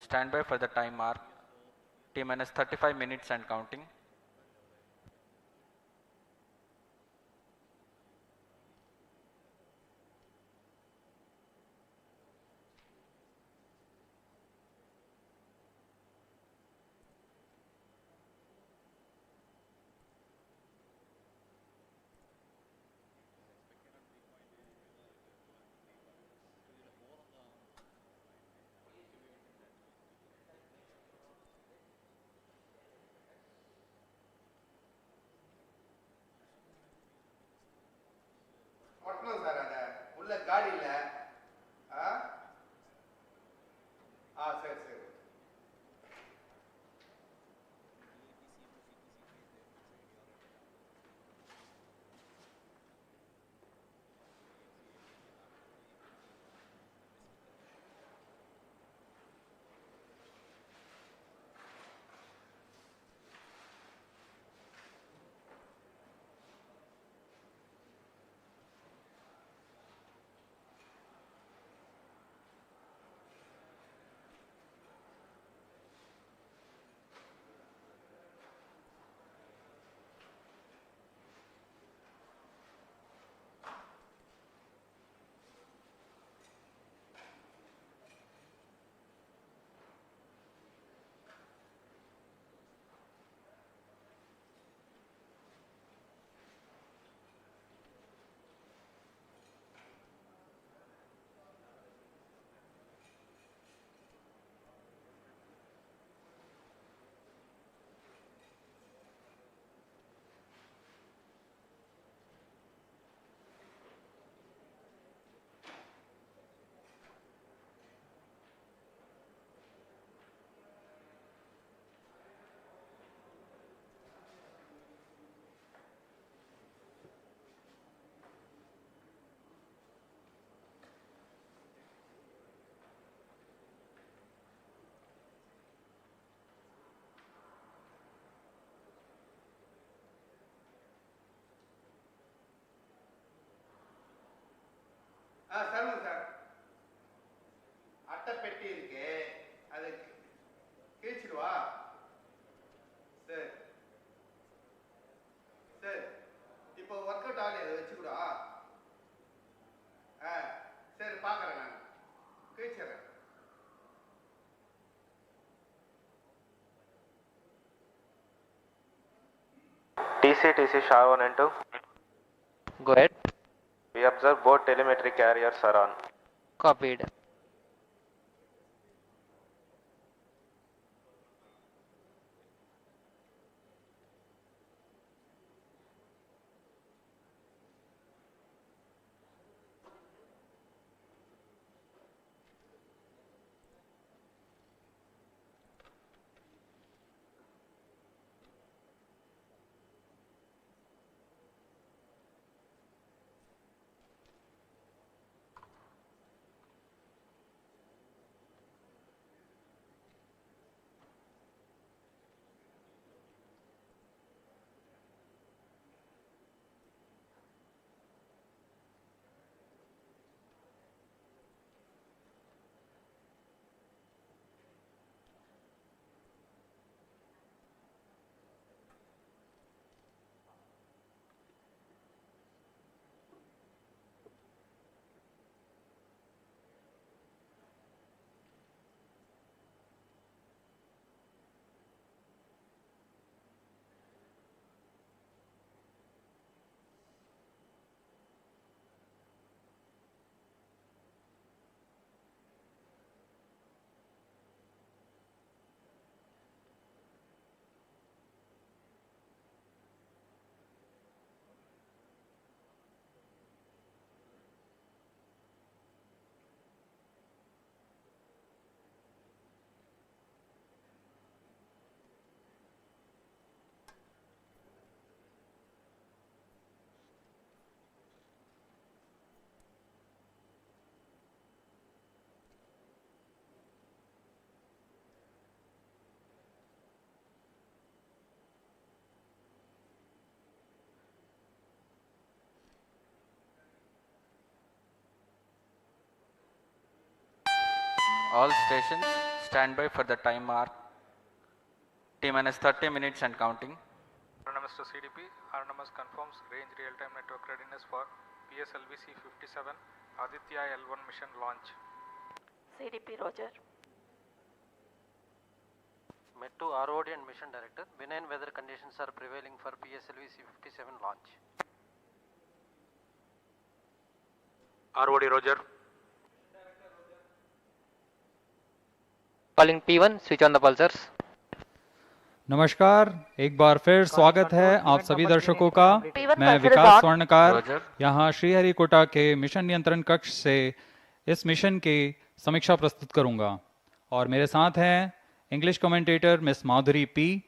Stand by for the time mark. T minus 35 minutes and counting. சொல்லுங்க sir. அட்டை பெட்டி இருக்கு, அதை கிழிச்சிடுவா. சரி சரி, இப்போ ஒர்க் அவுட் ஆகலையே, அதை வச்சுக்கூடா. சரி பார்க்குறேன், நான் கிழிச்சிடுறேன். TC SHA-1 and 2. Go ahead. We observe both telemetry carriers are on. Copied. All stations Stand by for the time mark. T minus 30 minutes and counting. Autonomous to CDP, Autonomous confirms range real-time network readiness for PSLV C57 Aditya L1 mission launch. CDP Roger. Met to ROD and Mission Director. Benign weather conditions are prevailing for PSLV C57 launch. ROD Roger. Calling P1, switch on the pulsars. नमस्कार, एक बार फिर स्वागत है आप सभी दर्शकों का। मैं विकास स्वर्णकार यहाँ श्रीहरिकोटा के मिशन नियंत्रण कक्ष से इस मिशन की समीक्षा प्रस्तुत करूंगा और मेरे साथ हैं इंग्लिश कमेंटेटर मिस माधुरी पी।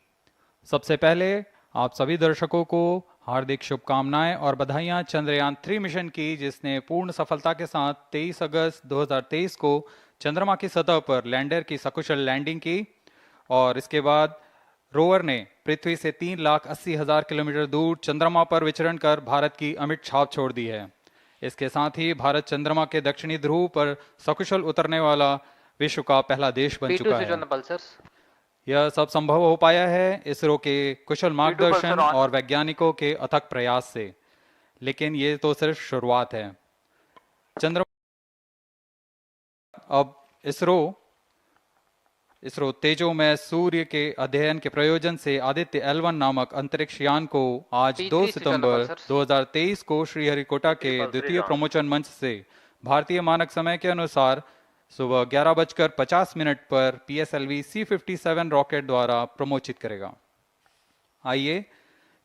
सबसे पहले आप सभी दर्शकों को हार्दिक शुभकामनाएं और बधाइयां चंद्रयान 3 मिशन की, जिसने पूर्ण सफलता के साथ 23 अगस्त 2023 को चंद्रमा की सतह पर लैंडर की सकुशल लैंडिंग की और इसके बाद रोवर ने पृथ्वी से 3,80,000 किलोमीटर दूर चंद्रमा पर विचरण कर भारत की अमिट छाप छोड़ दी है। इसके साथ ही भारत चंद्रमा के दक्षिणी ध्रुव पर सकुशल उतरने वाला विश्व का पहला देश बन चुका है। यह सब संभव हो पाया है इसरो के कुशल मार्गदर्शन और वैज्ञानिकों के अथक प्रयास से, लेकिन ये तो सिर्फ शुरुआत है। चंद्रमा अब इसरो तेजोमय सूर्य के अध्ययन के प्रयोजन से आदित्य L1 नामक अंतरिक्ष यान को आज 2 सितंबर 2023 को श्रीहरिकोटा के द्वितीय प्रमोचन मंच से भारतीय मानक समय के अनुसार सुबह 11:50 पर PSLV C57 रॉकेट द्वारा प्रमोचित करेगा। आइए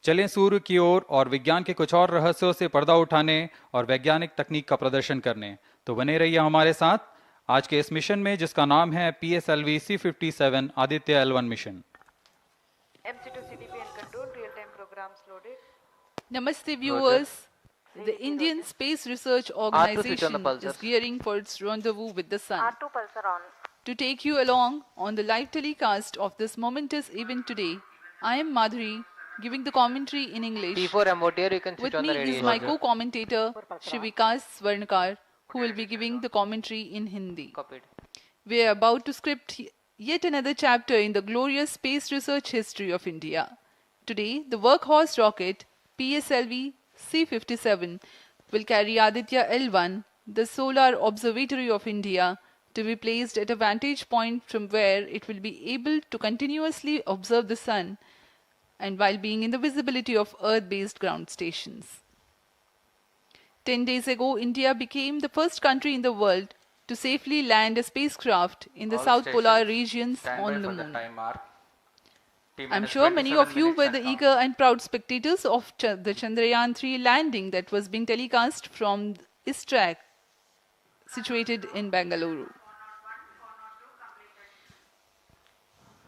चलें सूर्य की ओर और विज्ञान के कुछ और रहस्यों से पर्दा उठाने और वैज्ञानिक तकनीक का प्रदर्शन करने। तो बने रहिए हमारे साथ आज के इस मिशन में, जिसका नाम है PSLV C57 Aditya L1 mission. MC2 CDP and control real-time programs loaded. Namaste viewers. The Indian Space Research Organization is gearing for its rendezvous with the Sun. R2 pulsar on. To take you along on the live telecast of this momentous event today, I am Madhuri, giving the commentary in English. P4 MOTR, you can switch With on the me radio. is my co-commentator, Vikas Swarnakar, who will be giving the commentary in Hindi. Copied. We are about to script yet another chapter in the glorious space research history of India. Today, the workhorse rocket PSLV C57 will carry Aditya L1, the solar observatory of India, to be placed at a vantage point from where it will be able to continuously observe the Sun and while being in the visibility of Earth-based ground stations. 10 days ago, India became the first country in the world to safely land a spacecraft in the All South Polar stations, regions stand by on the for the moon. time mark. I'm sure many of you were the eager and proud spectators of the Chandrayaan 3 landing that was being telecast from ISTRAC, situated in Bangalore.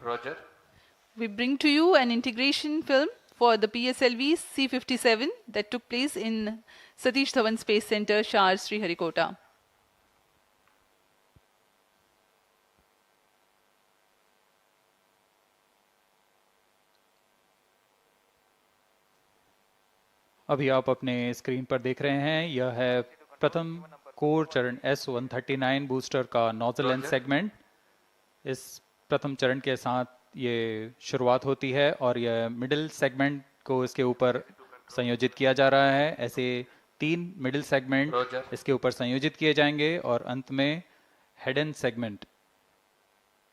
Roger. We bring to you an integration film for the PSLV C57 that took place in Satish Dhawan Space Center, Shar, Sriharikota. अभी आप अपने screen पर देख रहे हैं, यह है प्रथम कोर चरण S139 बूस्टर का नोजल एंड सेगमेंट। इस प्रथम चरण के साथ ये शुरुआत होती है और यह मिडिल सेगमेंट को इसके ऊपर संयोजित किया जा रहा है। ऐसे 3 मिडिल सेगमेंट इसके ऊपर संयोजित किए जाएंगे और अंत में हेड एंड सेगमेंट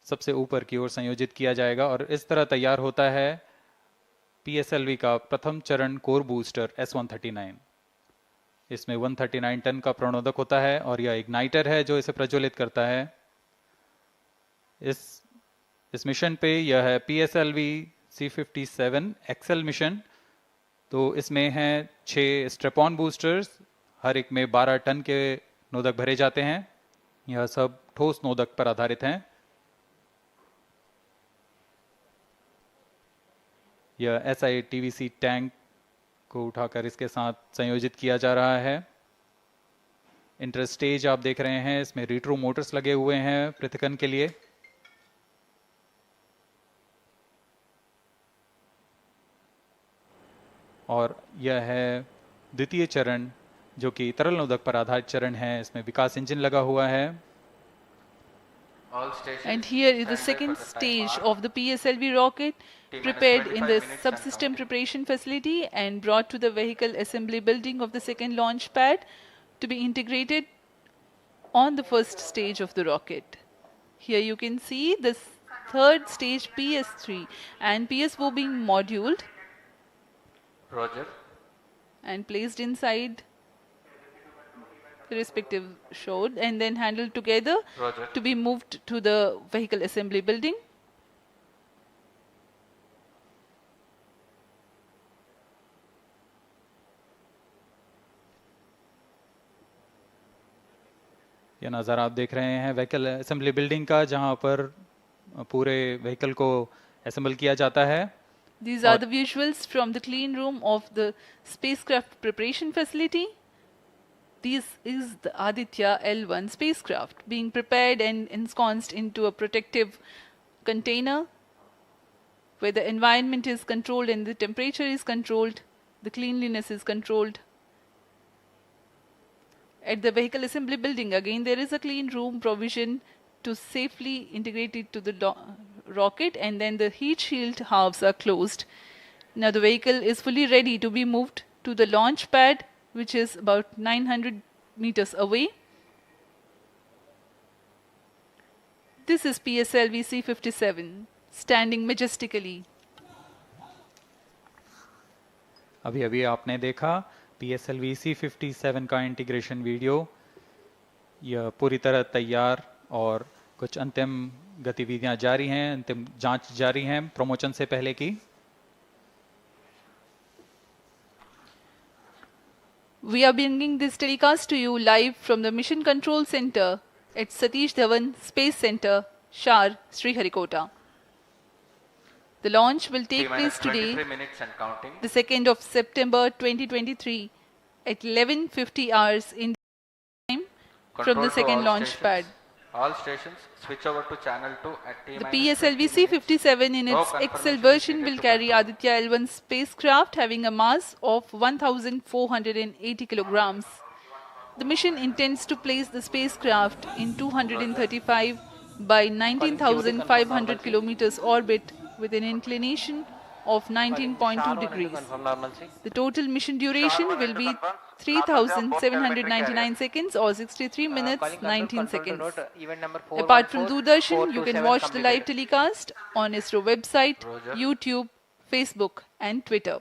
सबसे ऊपर की ओर संयोजित किया जाएगा और इस तरह तैयार होता है PSLV का प्रथम चरण कोर बूस्टर S139। इसमें 139 टन का प्रणोदक होता है और यह इग्नाइटर है जो इसे प्रज्वलित करता है। इस मिशन पे यह है PSLV C57 एक्सेल मिशन। तो इसमें हैं 6 स्ट्रेपॉन बूस्टर्स, हर एक में 12 टन के नोदक भरे जाते हैं। यह सब ठोस नोदक पर आधारित हैं। यह SI-TVC टैंक को उठाकर इसके साथ संयोजित किया जा रहा है। इंटरस्टेज आप देख रहे हैं, इसमें रिट्रो मोटर्स लगे हुए हैं पृथक्कन के लिए। और यह है द्वितीय चरण जो कि तरल नोदक पर आधारित चरण है। इसमें विकास इंजन लगा हुआ है। All stations. And here is the standby second for the time stage mark. of the PSLV rocket, T-minus prepared in 25 the minutes and subsystem counting. preparation facility and brought to the vehicle assembly building of the second launch pad to be integrated on the first stage of the rocket. Here you can see the third stage PS3 and PS4 being moduled Roger. and placed inside the respective chode and then handled together Roger. to be moved to the vehicle assembly building. ये नज़ारा आप देख रहे हैं vehicle assembly building का, जहां पर पूरे व्हीकल को असेंबल किया जाता है. These are the visuals from the clean room of the spacecraft preparation facility. This is the Aditya L1 spacecraft being prepared and ensconced into a protective container where the environment is controlled and the temperature is controlled, the cleanliness is controlled. At the vehicle assembly building, again, there is a clean room provision to safely integrate it to the rocket, and then the heat shield halves are closed. Now the vehicle is fully ready to be moved to the launch pad, which is about 900 meters away. This is PSLV C57, standing majestically. अभी अभी आपने देखा PSLV C57 का integration video. यह पूरी तरह तैयार और कुछ अंतिम गतिविधियां जारी हैं, अंतिम जांच जारी हैं प्रमोशन से पहले की. We are bringing this telecast to you live from the Mission Control Center at Satish Dhawan Space Center, Shar, Sriharikota. The launch will take place today, 23 minutes and counting. the 2nd of September 2023 at 11:50 hours Indian time from Control the to second all launch stations. pad. All stations switch over to channel 2 at T The minus PSLV 20 minutes. C57 in No its confirmation XL is version needed will to carry control. Aditya L1 spacecraft having a mass of 1,480 kilograms. The mission intends to place the spacecraft in 235 by 19,500 kilometers orbit with an inclination of 19.2 degrees. The total mission duration will be 3,799 seconds or 63 minutes 19 seconds. Apart from Doordarshan, you can watch the live telecast on ISRO website, Roger. YouTube, Facebook and Twitter.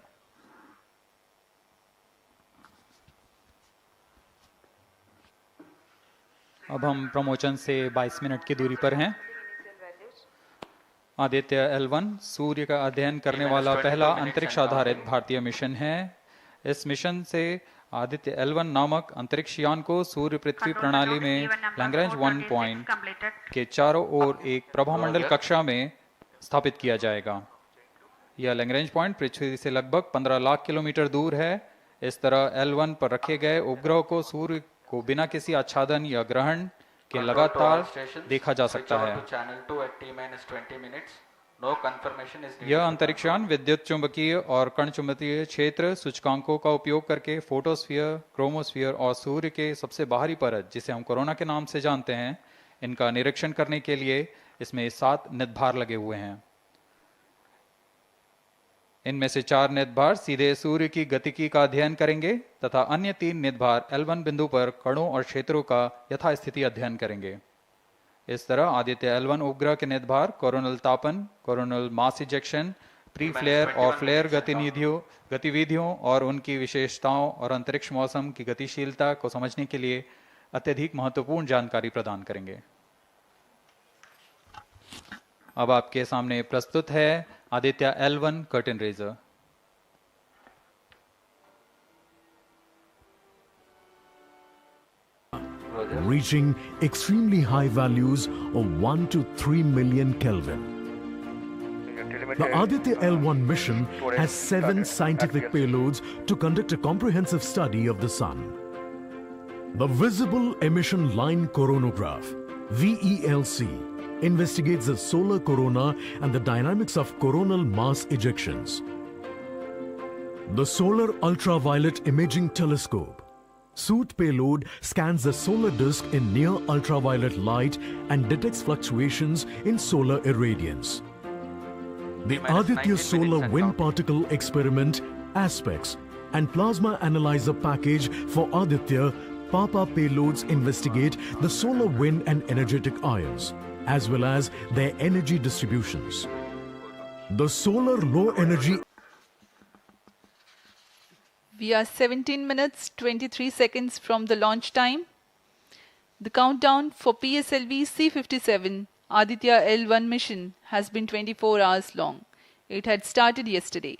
अब हम promotion से 22 minute की दूरी पर हैं. Aditya L1 सूर्य का अध्ययन करने वाला पहला अंतरिक्ष आधारित भारतीय मिशन है. इस मिशन से आदित्य L1 नामक अंतरिक्ष यान को सूर्य पृथ्वी प्रणाली में लैग्रेंज 1 पॉइंट के चारों ओर एक प्रभामंडल कक्षा में स्थापित किया जाएगा. यह लैग्रेंज पॉइंट पृथ्वी से लगभग 15 लाख किलोमीटर दूर है. इस तरह L1 पर रखे गए उपग्रह को सूर्य को बिना किसी आच्छादन या ग्रहण के Control to all लगातार stations. देखा जा Switch सकता over है. to channel 2 at T minus 20 minutes. No confirmation is needed. यह अंतरिक्ष यान विद्युत चुंबकीय और कण चुंबकीय क्षेत्र सूचकांकों का उपयोग करके फोटोस्फीयर, क्रोमोस्फीयर और सूर्य के सबसे बाहरी परत, जिसे हम कोरोना के नाम से जानते हैं, इनका निरीक्षण करने के लिए इसमें 7 निदभार लगे हुए हैं. इनमें से 4 निदभार सीधे सूर्य की गतिकी का अध्ययन करेंगे तथा अन्य 3 निदभार L1 बिंदु पर कणों और क्षेत्रों का यथास्थिति अध्ययन करेंगे. इस तरह आदित्य L1 उपग्रह के निदभार कोरोनल तापन, coronal mass ejection, pre flare और फ्लेयर गतिविधियों और उनकी विशेषताओं और अंतरिक्ष मौसम की गतिशीलता को समझने के लिए अत्यधिक महत्वपूर्ण जानकारी प्रदान करेंगे. अब आपके सामने प्रस्तुत है Aditya L1 curtain raiser. reaching extremely high values of 1 to 3 million Kelvin. The Aditya L1 mission has 7 scientific payloads to conduct a comprehensive study of the Sun. The Visible Emission Line Coronagraph, VELC, investigates the solar corona and the dynamics of coronal mass ejections. The Solar Ultraviolet Imaging Telescope, Suit payload scans the solar disk in near ultraviolet light and detects fluctuations in solar irradiance. The Minus 19 Aditya minutes Solar and Wind counting. Particle Experiment, aspects, and Plasma Analyzer package for Aditya Papa payloads investigate the solar wind and energetic ions, as well as their energy distributions. The solar low energy We are 17 minutes 23 seconds from the launch time. The countdown for PSLV C-57 Aditya L1 mission has been 24 hours long. It had started yesterday.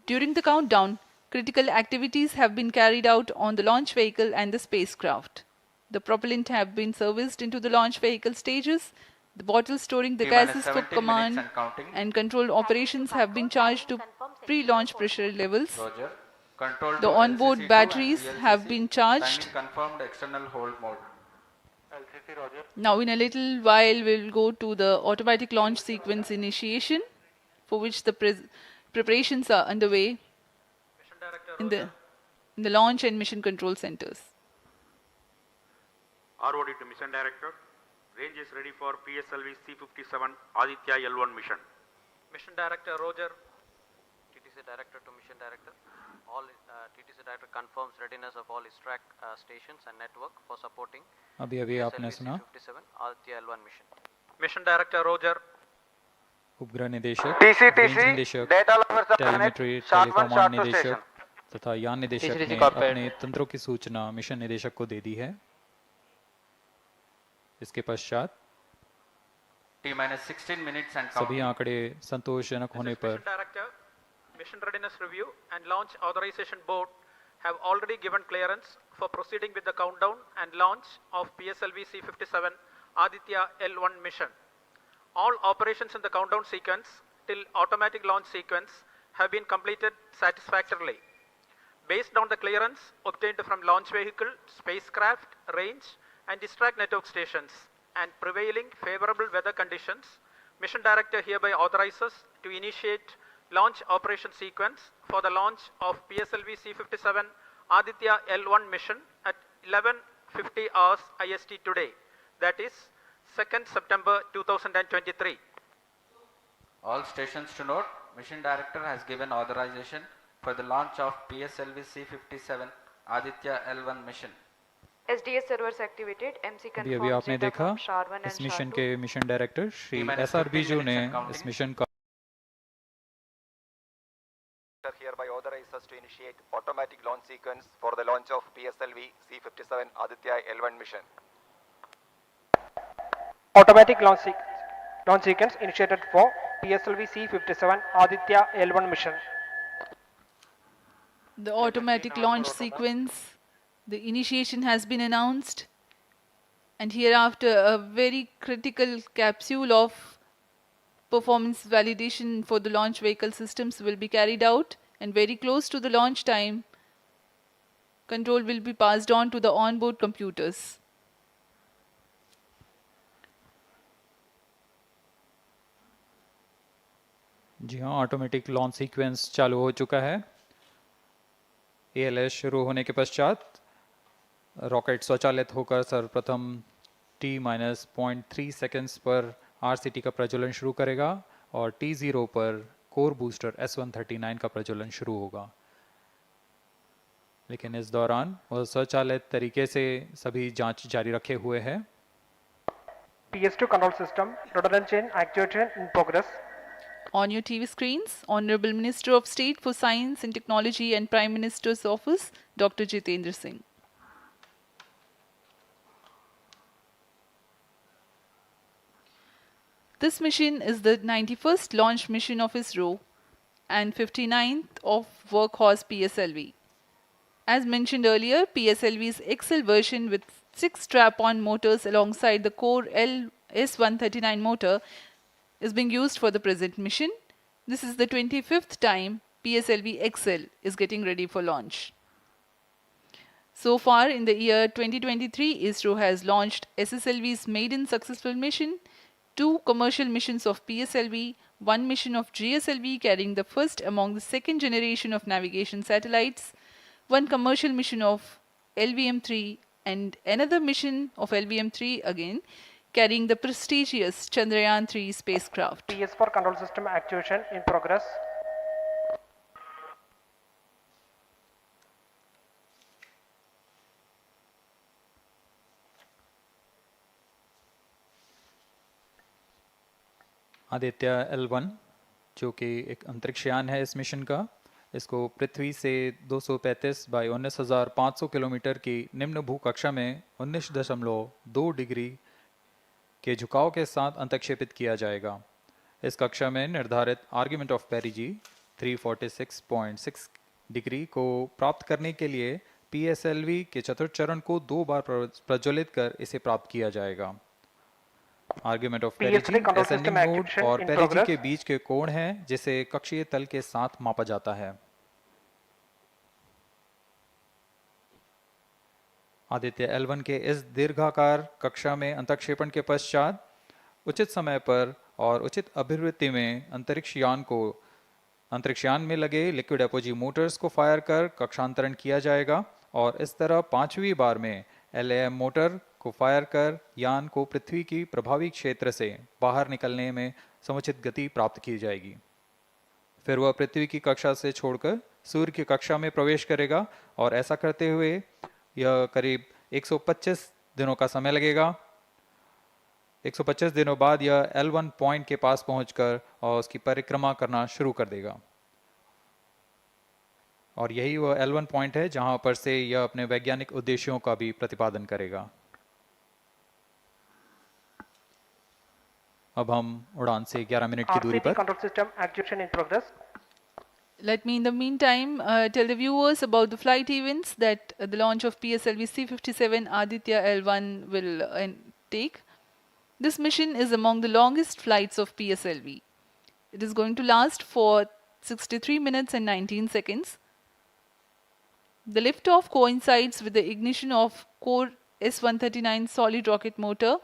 During the countdown, critical activities have been carried out on the launch vehicle and the spacecraft. The propellant have been serviced into the launch vehicle stages. The bottles storing the T-minus gases for 17 minutes command and counting. and control operations have been charged to pre-launch pressure levels. Roger. Control The to onboard LCC2 batteries and have VLCC. been charged. Timing confirmed external hold mode. Now in a little while we'll go to the automatic launch sequence initiation, for which the preparations are underway in the launch and mission control centers. ROD to Mission Director. Range is ready for PSLV C-57 Aditya L1 mission. Mission Director Roger. TTC Director to Mission Director. All TTC Director confirms readiness of all his track stations and network for supporting अभी आपने सुना C-57 Aditya L1 mission. Mission Director Roger. उपग्रह निदेशक, TC, range निदेशक, data lovers of planet, telemetry, short one, टेलीकमांड short two निदेशक station. तथा यान निदेशक TC ने corporate. अपने तंत्रों की सूचना मिशन निदेशक को दे दी है। इसके पश्चात T-minus 16 minutes and सभी counting. आंकड़े संतोषजनक होने पर Mission Director, Mission Readiness Review and Launch Authorization Board have already given clearance for proceeding with the countdown and launch of PSLV C-57 Aditya L1 mission. All operations in the countdown sequence till automatic launch sequence have been completed satisfactorily. Based on the clearance obtained from launch vehicle, spacecraft, range and distract network stations and prevailing favorable weather conditions, Mission Director hereby authorizes to initiate launch operation sequence for the launch of PSLV C-57 Aditya L1 mission at 11:50 hours IST today, that is 2nd September 2023. All stations to note, Mission Director has given authorization for the launch of PSLV C-57 Aditya L1 mission. SDS servers activated. MC अभी confirms आपने data देखा from SHAR-1 इस and mission SHAR-2. के mission director Shri T-minus S R 15 Biju ने minutes and counting. इस mission का Hereby authorizes to initiate automatic launch sequence for the launch of PSLV C-57 Aditya L1 mission. Automatic launch sequence initiated for PSLV C-57 Aditya L1 mission. The automatic launch sequence, the initiation has been announced, and hereafter a very critical capsule of performance validation for the launch vehicle systems will be carried out, and very close to the launch time, control will be passed on to the onboard computers. जी हाँ, automatic launch sequence चालू हो चुका है। ALS शुरू होने के पश्चात rocket स्वचालित होकर सर्वप्रथम T-0.3 सेकेंड्स पर RCT का प्रज्वलन शुरू करेगा और T0 पर कोर बूस्टर S139 का प्रज्वलन शुरू होगा। लेकिन इस दौरान वह स्वचालित तरीके से सभी जांच जारी रखे हुए है। PS2 control system, rhododendron chain actuation in progress. On your TV screens, Honorable Minister of State for Science and Technology and Prime Minister's Office, Dr. Jitendra Singh. This mission is the 91st launch mission of ISRO and 59th of Workhorse PSLV. As mentioned earlier, PSLV's XL version with 6 strap-on motors alongside the core S139 motor is being used for the present mission. This is the 25th time PSLV XL is getting ready for launch. So far in the year 2023, ISRO has launched SSLV's maiden successful mission, 2 commercial missions of PSLV, 1 mission of GSLV carrying the first among the second generation of navigation satellites, one commercial mission of LVM-3 and another mission of LVM-3 again, carrying the prestigious Chandrayaan-3 spacecraft. PS4 control system activation in progress. Aditya L1 जो कि एक अंतरिक्षयान है इस mission का, इसको पृथ्वी से 235 by 19,500 kilometre की निम्न भूकक्षा में 19.2 डिग्री के झुकाव के साथ अंतक्षेपित किया जाएगा। इस कक्षा में निर्धारित आर्ग्यूमेंट ऑफ पेरिजी 346.6 डिग्री को प्राप्त करने के लिए PSLV के चतुर्थ चरण को 2 बार प्रज्वलित कर इसे प्राप्त किया जाएगा। आर्ग्यूमेंट ऑफ पेरिजी असेंडिंग मोड और पेरिजी के बीच के कोण है जिसे कक्षीय तल के साथ मापा जाता है। आदित्य L1 के इस दीर्घाकार कक्षा में अंतक्षेपण के पश्चात उचित समय पर और उचित अभिवृत्ति में अंतरिक्षयान में लगे लिक्विड एपोजी मोटर्स को फायर कर कक्षांतरण किया जाएगा और इस तरह 5वीं बार में LAM मोटर को फायर कर यान को पृथ्वी की प्रभावी क्षेत्र से बाहर निकलने में समुचित गति प्राप्त की जाएगी। फिर वह पृथ्वी की कक्षा से छोड़कर सूर्य की कक्षा में प्रवेश करेगा और ऐसा करते हुए यह करीब 125 दिनों का समय लगेगा। 125 दिनों बाद यह L1 पॉइंट के पास पहुंचकर और उसकी परिक्रमा करना शुरू कर देगा और यही वह L1 पॉइंट है जहां पर से यह अपने वैज्ञानिक उद्देश्यों का भी प्रतिपादन करेगा। अब हम उड़ान से 11 मिनट की दूरी पर control system activation in progress. Let me in the meantime tell the viewers about the flight events that the launch of PSLV C57 Aditya L1 will take. This mission is among the longest flights of PSLV. It is going to last for 63 minutes and 19 seconds. The liftoff coincides with the ignition of core S139 solid rocket motor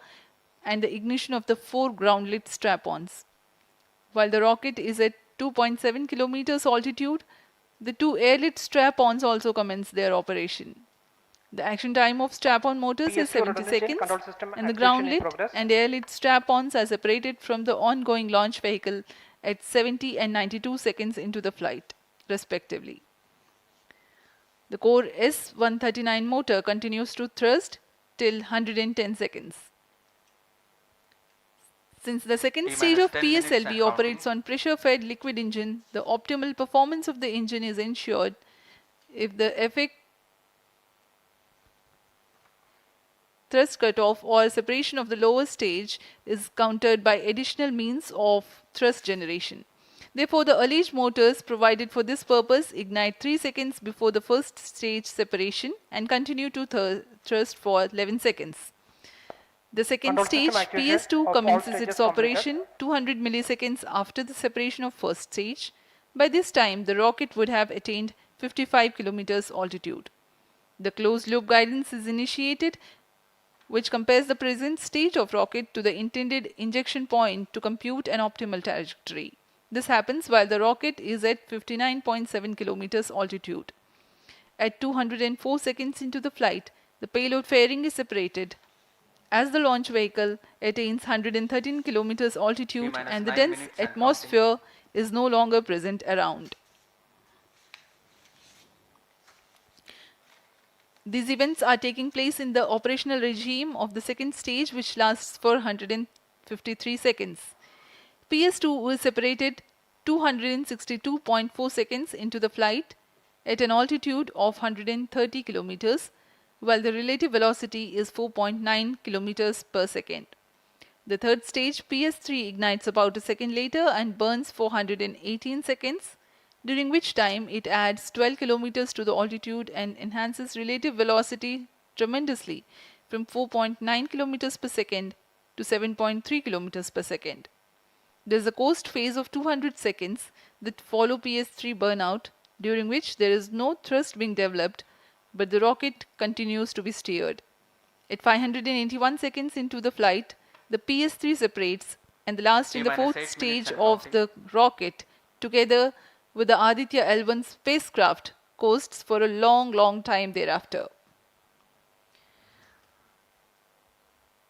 and the ignition of the 4 ground-lit strap-ons. While the rocket is at 2.7 kilometers altitude, the 2 air-lit strap-ons also commence their operation. The action time of strap-on motors is 70 seconds and the ground-lit and air-lit strap-ons are separated from the ongoing launch vehicle at 70 and 92 seconds into the flight, respectively. The core S139 motor continues to thrust till 110 seconds. Since the second stage of PSLV operates on pressure-fed liquid engine, the optimal performance of the engine is ensured if the effect thrust cutoff or separation of the lower stage is countered by additional means of thrust generation. Therefore, the alleged motors provided for this purpose ignite 3 seconds before the first stage separation and continue to thrust for 11 seconds. The second stage, PS2, commences its operation 200 milliseconds after the separation of first stage. By this time, the rocket would have attained 55 kilometers altitude. The closed-loop guidance is initiated, which compares the present state of rocket to the intended injection point to compute an optimal trajectory. This happens while the rocket is at 59.7 kilometers altitude. At 204 seconds into the flight, the payload fairing is separated as the launch vehicle attains 113 kilometers altitude and the dense atmosphere is no longer present around. These events are taking place in the operational regime of the second stage, which lasts for 153 seconds. PS2 is separated 262.4 seconds into the flight at an altitude of 130 kilometers, while the relative velocity is 4.9 kilometers per second. The third stage, PS3, ignites about a second later and burns for 118 seconds, during which time it adds 12 kilometers to the altitude and enhances relative velocity tremendously from 4.9 kilometers per second to 7.3 kilometers per second. There is a coast phase of 200 seconds that follow PS3 burnout, during which there is no thrust being developed, but the rocket continues to be steered. At 581 seconds into the flight, the PS3 separates and the last in the fourth stage of the rocket, together with the Aditya L1 spacecraft, coasts for a long time thereafter.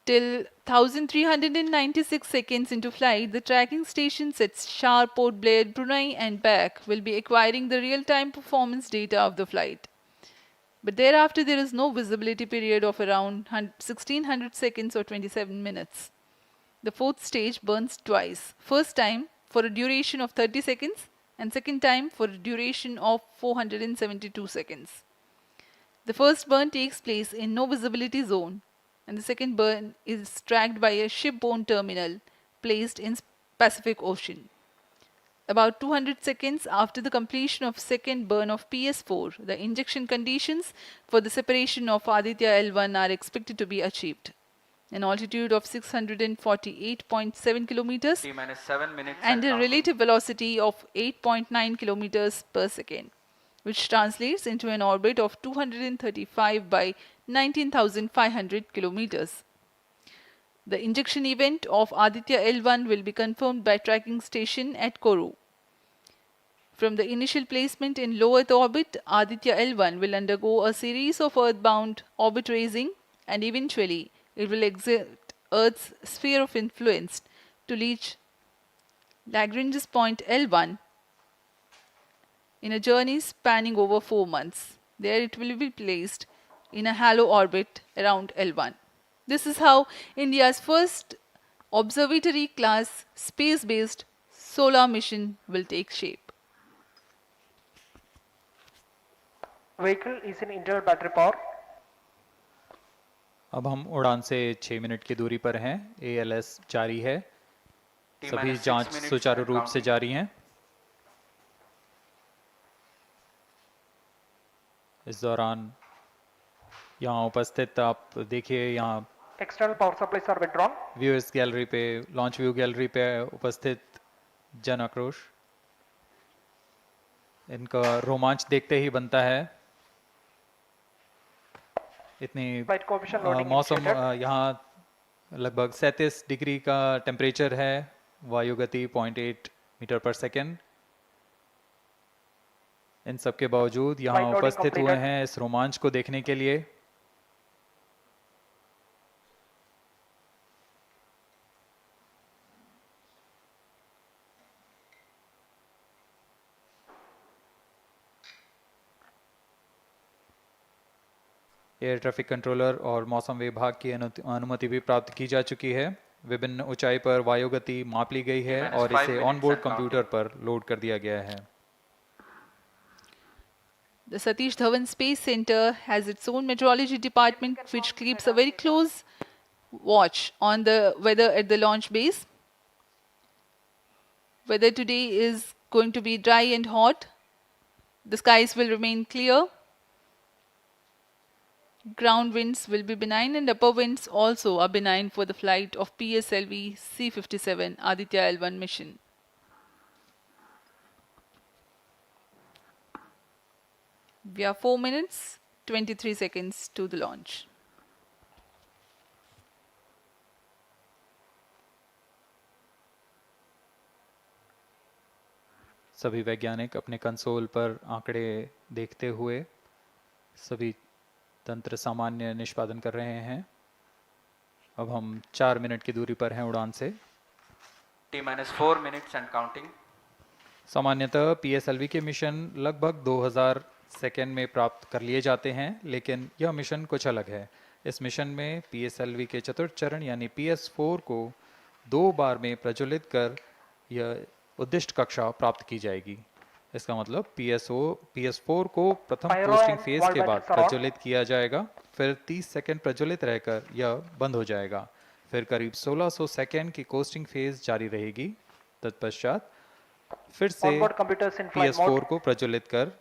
Till 1396 seconds into flight, the tracking stations at Shar, Port Blair, Brunei and back will be acquiring the real-time performance data of the flight. But thereafter there is no visibility period of around 1600 seconds or 27 minutes. The fourth stage burns twice. First time for a duration of 30 seconds and second time for a duration of 472 seconds. The first burn takes place in no visibility zone and the second burn is tracked by a shipborne terminal placed in Pacific Ocean. About 200 seconds after the completion of second burn of PS4, the injection conditions for the separation of Aditya L1 are expected to be achieved. An altitude of 648.7 kilometers T-minus 7 minutes and a counting. relative velocity of 8.9 kilometers per second, which translates into an orbit of 235 by 19,500 kilometers. The injection event of Aditya L1 will be confirmed by tracking station at Kourou. From the initial placement in low Earth orbit, Aditya L1 will undergo a series of earthbound orbit raising and eventually it will exit Earth's sphere of influence to reach Lagrange's point L1 in a journey spanning over 4 months. There it will be placed in a halo orbit around L1. This is how India's first observatory class space-based solar mission will take shape. Vehicle is in internal battery power. अब हम उड़ान से 6 minute की दूरी पर हैं। ALS जारी है। सभी जांच सुचारू रूप से जारी हैं। इस दौरान यहाँ उपस्थित आप देखिए यहाँ External power supplies are withdrawn. Viewers gallery पे लॉन्च व्यू गैलरी पे उपस्थित जन आक्रोश, इनका रोमांच देखते ही बनता है। इतनी मौसम यहाँ लगभग 37 डिग्री का टेम्परेचर है, वायु गति 0.8 मीटर पर सेकेंड। इन सब के बावजूद यहाँ उपस्थित हुए हैं इस रोमांच को देखने के लिए। एयर ट्रैफिक कंट्रोलर और मौसम विभाग की अनुमति भी प्राप्त की जा चुकी है। विभिन्न ऊंचाई पर वायु गति माप ली गई है और इसे ऑनबोर्ड कंप्यूटर पर लोड कर दिया गया है। The Satish Dhawan Space Center has its own meteorology department which keeps a very close watch on the weather at the launch base. Weather today is going to be dry and hot. The skies will remain clear. Ground winds will be benign and upper winds also are benign for the flight of PSLV C-57 Aditya L1 mission. We are 4 minutes, 23 seconds to the launch. सभी वैज्ञानिक अपने console पर आंकड़े देखते हुए सभी तंत्र सामान्य निष्पादन कर रहे हैं। अब हम 4 मिनट की दूरी पर हैं उड़ान से। T-4 minutes and counting. सामान्यतः PSLV के मिशन लगभग 2000 सेकेंड में प्राप्त कर लिए जाते हैं, लेकिन यह मिशन कुछ अलग है। इस मिशन में PSLV के चतुर्थ चरण यानी PS4 को 2 बार में प्रज्वलित कर यह उद्दिष्ट कक्षा प्राप्त की जाएगी। इसका मतलब PS4 को प्रथम कोस्टिंग फेज के बाद प्रज्वलित किया जाएगा, फिर 30 सेकेंड प्रज्वलित रहकर यह बंद हो जाएगा, फिर करीब 1600 सेकेंड की कोस्टिंग फेज जारी रहेगी। तत्पश्चात फिर से PS4 को प्रज्वलित कर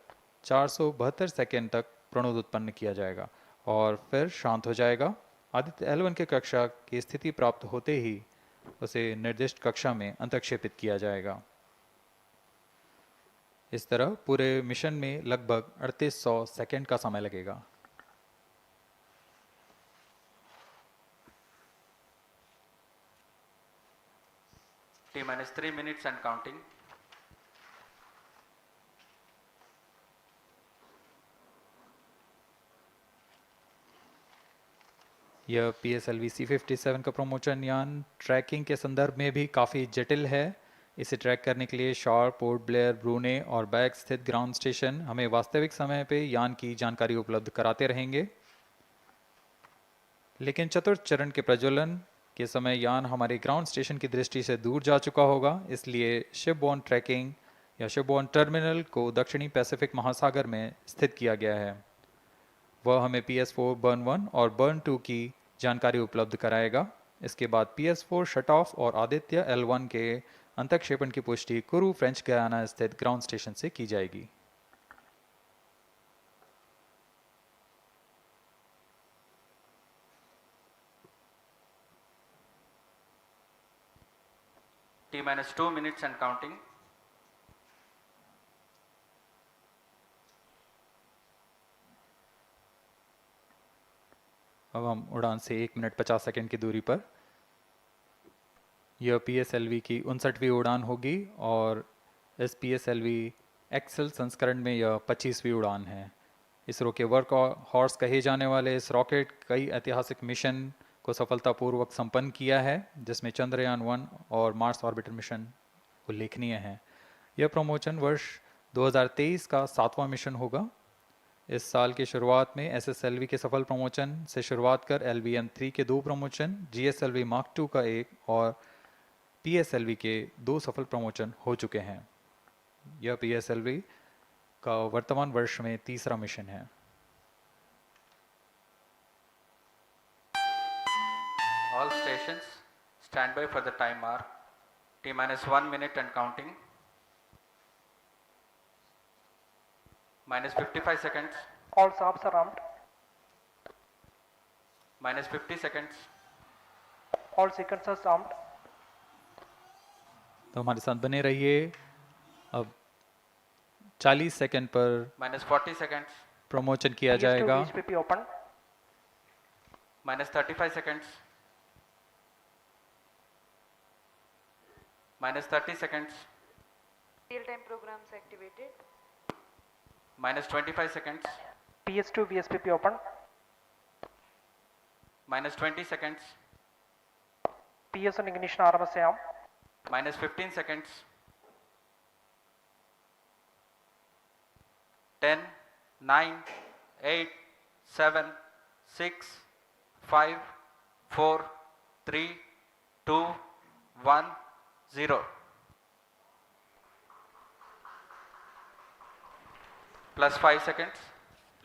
472 सेकेंड तक प्रणोद उत्पन्न किया जाएगा और फिर शांत हो जाएगा। आदित्य L1 के कक्षा की स्थिति प्राप्त होते ही उसे निर्दिष्ट कक्षा में अंतक्षेपित किया जाएगा। इस तरह पूरे मिशन में लगभग 3800 सेकेंड का समय लगेगा। T-3 minutes and counting. यह PSLV C57 का प्रमोशन यान ट्रैकिंग के संदर्भ में भी काफ़ी जटिल है। इसे ट्रैक करने के लिए शॉर, पोर्ट ब्लेयर, ब्रूने और बैग स्थित ग्राउंड स्टेशन हमें वास्तविक समय पे यान की जानकारी उपलब्ध कराते रहेंगे। लेकिन चतुर्थ चरण के प्रज्वलन के समय यान हमारे ग्राउंड स्टेशन की दृष्टि से दूर जा चुका होगा, इसलिए शिपबोर्न ट्रैकिंग या शिपबोर्न टर्मिनल को दक्षिणी पैसिफिक महासागर में स्थित किया गया है। वह हमें PS4 बर्न 1 और बर्न 2 की जानकारी उपलब्ध कराएगा। इसके बाद PS4 शट ऑफ और आदित्य L1 के अंतक्षेपण की पुष्टि कुरु फ्रेंच गयाना स्थित ग्राउंड स्टेशन से की जाएगी। T-2 minutes and counting. अब हम उड़ान से 1 मिनट 50 सेकंड की दूरी पर। यह PSLV की 59वीं उड़ान होगी और इस PSLV एक्सेल संस्करण में यह 25वीं उड़ान है। इसरो के वर्क हॉर्स कहे जाने वाले इस रॉकेट कई ऐतिहासिक मिशन को सफलतापूर्वक संपन्न किया है, जिसमें चंद्रयान 1 और मार्स ऑर्बिटर मिशन उल्लेखनीय हैं। यह प्रमोशन वर्ष 2023 का 7वां मिशन होगा। इस साल की शुरुआत में SSLV के सफल प्रमोशन से शुरुआत कर LVM-3 के 2 प्रमोशन, GSLV Mark II का 1 और PSLV के 2 सफल प्रमोशन हो चुके हैं। यह PSLV का वर्तमान वर्ष में 3रा मिशन है। All stations stand by for the time mark. T-1 minute and counting. -55 seconds. All subs are armed. -50 seconds. All sequencers armed. तो हमारे साथ बने रहिए। अब 40 सेकंड पर -40 seconds. प्रमोशन किया जाएगा। VSP open. -35 seconds. -30 seconds. Real-time programs activated. -25 seconds. PS2 VSPP open. -20 seconds. PS on ignition RMS arm. -15 seconds. 10, 9, 8, 7, 6, 5, 4, 3, 2, 1, 0. +5 seconds.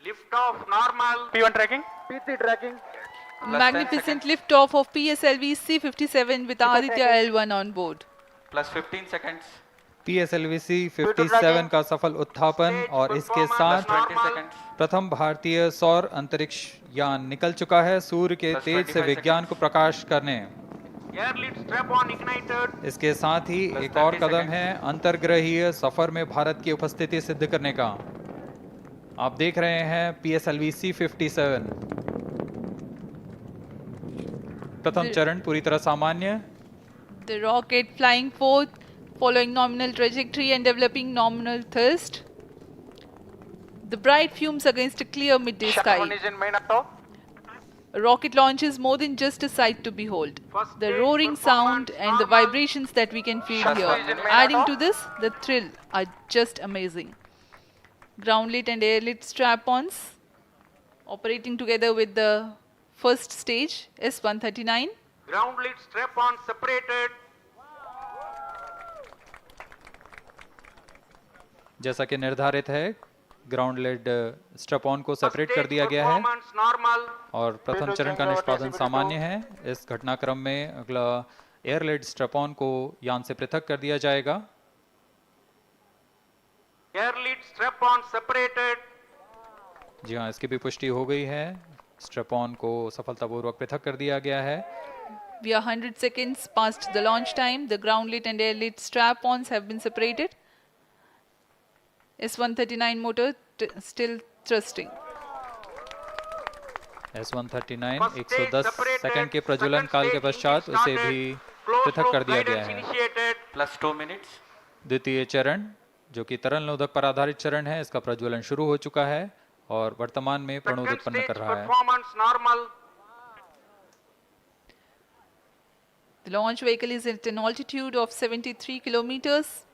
Lift off normal. P1 tracking. P3 tracking. Magnificent liftoff of PSLV C57 with Aditya L1 on board. +15 seconds. PSLV C57 का सफल उत्थापन और इसके साथ 20 seconds. प्रथम भारतीय सौर अंतरिक्ष यान निकल चुका है सूर्य के तेज से विज्ञान को प्रकाश करने। Air lead strap on ignited. इसके साथ ही एक और कदम है अंतर्ग्रहीय सफर में भारत की उपस्थिति सिद्ध करने का। आप देख रहे हैं PSLV C57 प्रथम चरण पूरी तरह सामान्य। The rocket flying forth, following nominal trajectory and developing nominal thrust. The bright fumes against a clear midday sky. A rocket launch is more than just a sight to behold. The roaring sound and the vibrations that we can feel here, adding to this, the thrill are just amazing. Ground-lit and air-lit strap-ons operating together with the first stage, S139. Ground lead strap on separated. जैसा कि निर्धारित है, ground lead strap on को separate कर दिया गया है और प्रथम चरण का निष्पादन सामान्य है। इस घटनाक्रम में अगला एयर लेड स्ट्रैप ऑन को यान से पृथक कर दिया जाएगा। Air lead strap on separated. जी हाँ, इसकी भी पुष्टि हो गई है। स्ट्रैप ऑन को सफलतापूर्वक पृथक कर दिया गया है। We are 100 seconds past the launch time. The ground-lit and air-lit strap-ons have been separated. S139 motor still thrusting. S139 110 second के प्रज्वलन काल के पश्चात उसे भी पृथक कर दिया गया है। +2 minutes. द्वितीय चरण जो कि तरल नोदक पर आधारित चरण है, इसका प्रज्वलन शुरू हो चुका है और वर्तमान में प्रणोद उत्पन्न कर रहा है। The launch vehicle is at an altitude of 73 kilometers.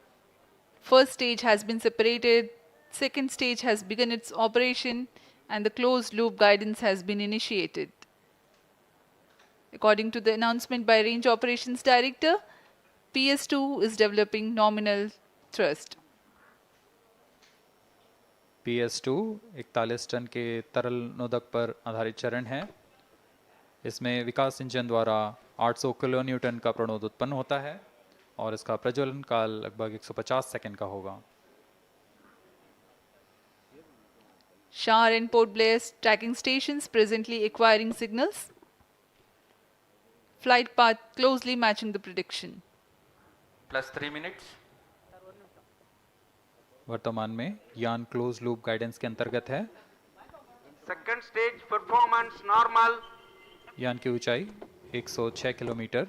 First stage has been separated, second stage has begun its operation, and the closed loop guidance has been initiated. According to the announcement by Range Operations Director, PS2 is developing nominal thrust. PS2 41 ton के तरल नोदक पर आधारित चरण है। इसमें विकास engine द्वारा 800 kilo Newton का प्रणोद उत्पन्न होता है और इसका प्रज्वलन काल लगभग 150 सेकंड का होगा। Shar and Port Blair tracking stations presently acquiring signals. Flight path closely matching the prediction. Plus 3 minutes. वर्तमान में यान क्लोज लूप गाइडेंस के अंतर्गत है। Second stage performance normal. यान की ऊंचाई 106 किलोमीटर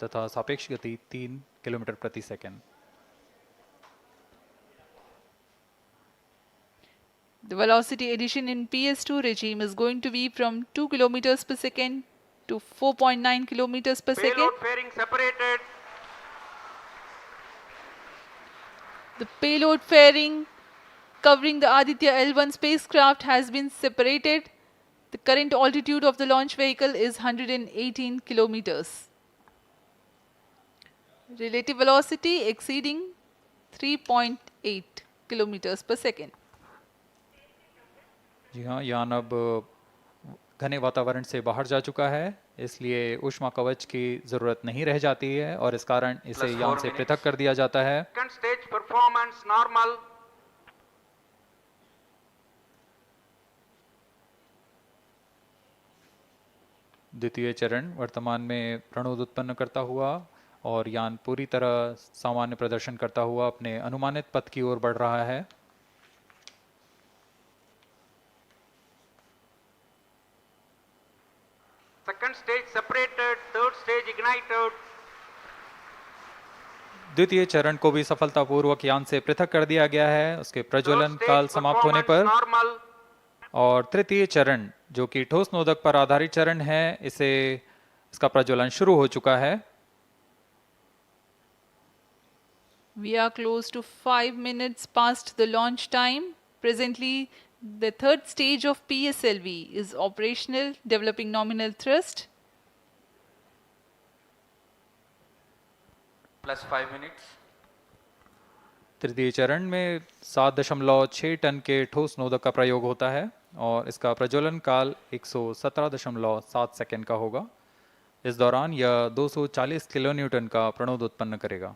तथा सापेक्ष गति 3 किलोमीटर प्रति second. The velocity addition in PS2 regime is going to be from 2 kilometers per second to 4.9 kilometers per second. Payload fairing separated. The payload fairing covering the Aditya L1 spacecraft has been separated. The current altitude of the launch vehicle is 118 kilometers. Relative velocity exceeding 3.8 kilometers per second. जी हाँ, यान अब घने वातावरण से बाहर जा चुका है, इसलिए ऊष्मा कवच की जरूरत नहीं रह जाती है और इस कारण इसे यान से पृथक कर दिया जाता है। Second stage performance normal. द्वितीय चरण वर्तमान में प्रणोद उत्पन्न करता हुआ और यान पूरी तरह सामान्य प्रदर्शन करता हुआ अपने अनुमानित पथ की ओर बढ़ रहा है। Second stage separated, third stage ignited. द्वितीय चरण को भी सफलतापूर्वक यान से पृथक कर दिया गया है उसके प्रज्वलन काल समाप्त होने पर। और तृतीय चरण जो कि ठोस नोदक पर आधारित चरण है, इसका प्रज्वलन शुरू हो चुका है। We are close to 5 minutes past the launch time. Presently, the third stage of PSLV is operational, developing nominal thrust. Plus 5 minutes. तृतीय चरण में 7.6 टन के ठोस नोदक का प्रयोग होता है और इसका प्रज्वलन काल 117.7 सेकंड का होगा। इस दौरान यह 240 किलो न्यूटन का प्रणोद उत्पन्न करेगा।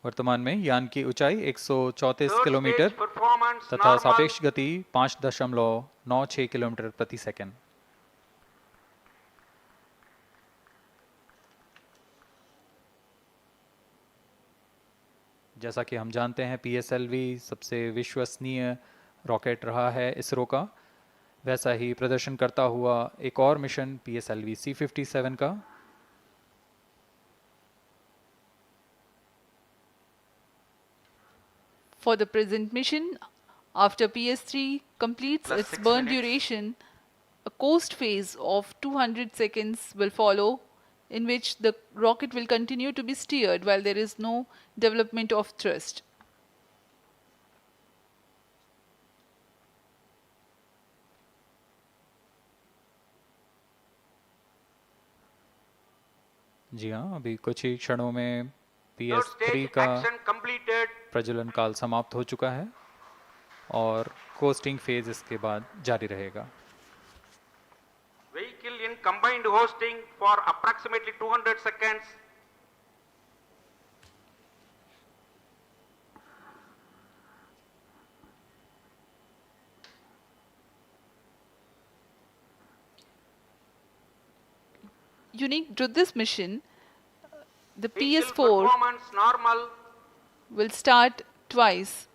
वर्तमान में यान की ऊंचाई 134 किलोमीटर तथा सापेक्ष गति 5.96 किलोमीटर प्रति सेकंड। जैसा कि हम जानते हैं PSLV सबसे विश्वसनीय रॉकेट रहा है इसरो का, वैसा ही प्रदर्शन करता हुआ एक और मिशन PSLV C57 का। For the present mission, after PS3 completes its burn duration, a coast phase of 200 seconds will follow, in which the rocket will continue to be steered while there is no development of thrust. जी हाँ, अभी कुछ ही क्षणों में PS3 का प्रज्वलन काल समाप्त हो चुका है और कोस्टिंग फेज इसके बाद जारी रहेगा। Vehicle in combined hosting for approximately 200 seconds. Unique to this mission, the Vehicle PS4 performance normal. will start twice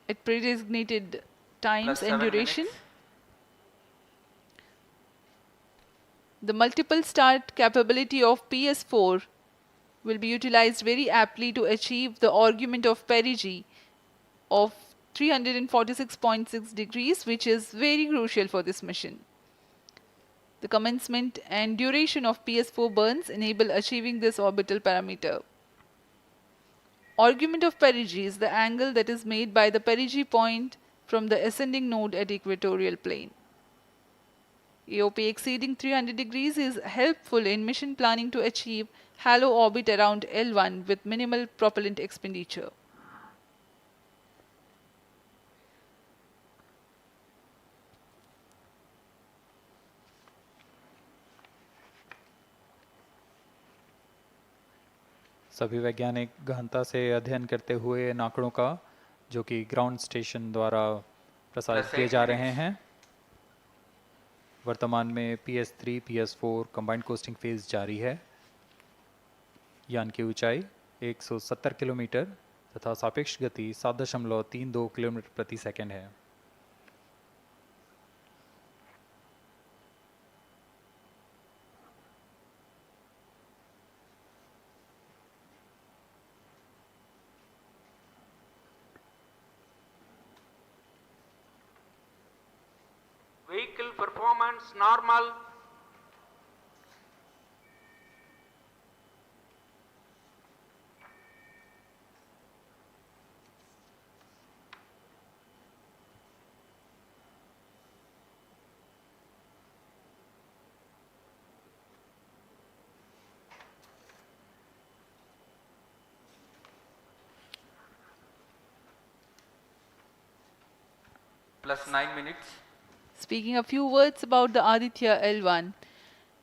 at predesignated times Plus and 7 duration. minutes. The multiple start capability of PS4 will be utilized very aptly to achieve the argument of perigee of 346.6 degrees, which is very crucial for this mission. The commencement and duration of PS4 burns enable achieving this orbital parameter. Argument of perigee is the angle that is made by the perigee point from the ascending node at equatorial plane. AOP exceeding 300 degrees is helpful in mission planning to achieve halo orbit around L1 with minimal propellant expenditure. सभी वैज्ञानिक गहनता से अध्ययन करते हुए इन आंकड़ों का जो कि ग्राउंड स्टेशन द्वारा प्रसारित किए जा रहे हैं। वर्तमान में PS3, PS4 combined costing phase जारी है। यान की ऊंचाई 170 किलोमीटर तथा सापेक्ष गति 7.32 किलोमीटर प्रति सेकंड है। Vehicle performance normal. Plus 9 minutes. Speaking a few words about the Aditya L1,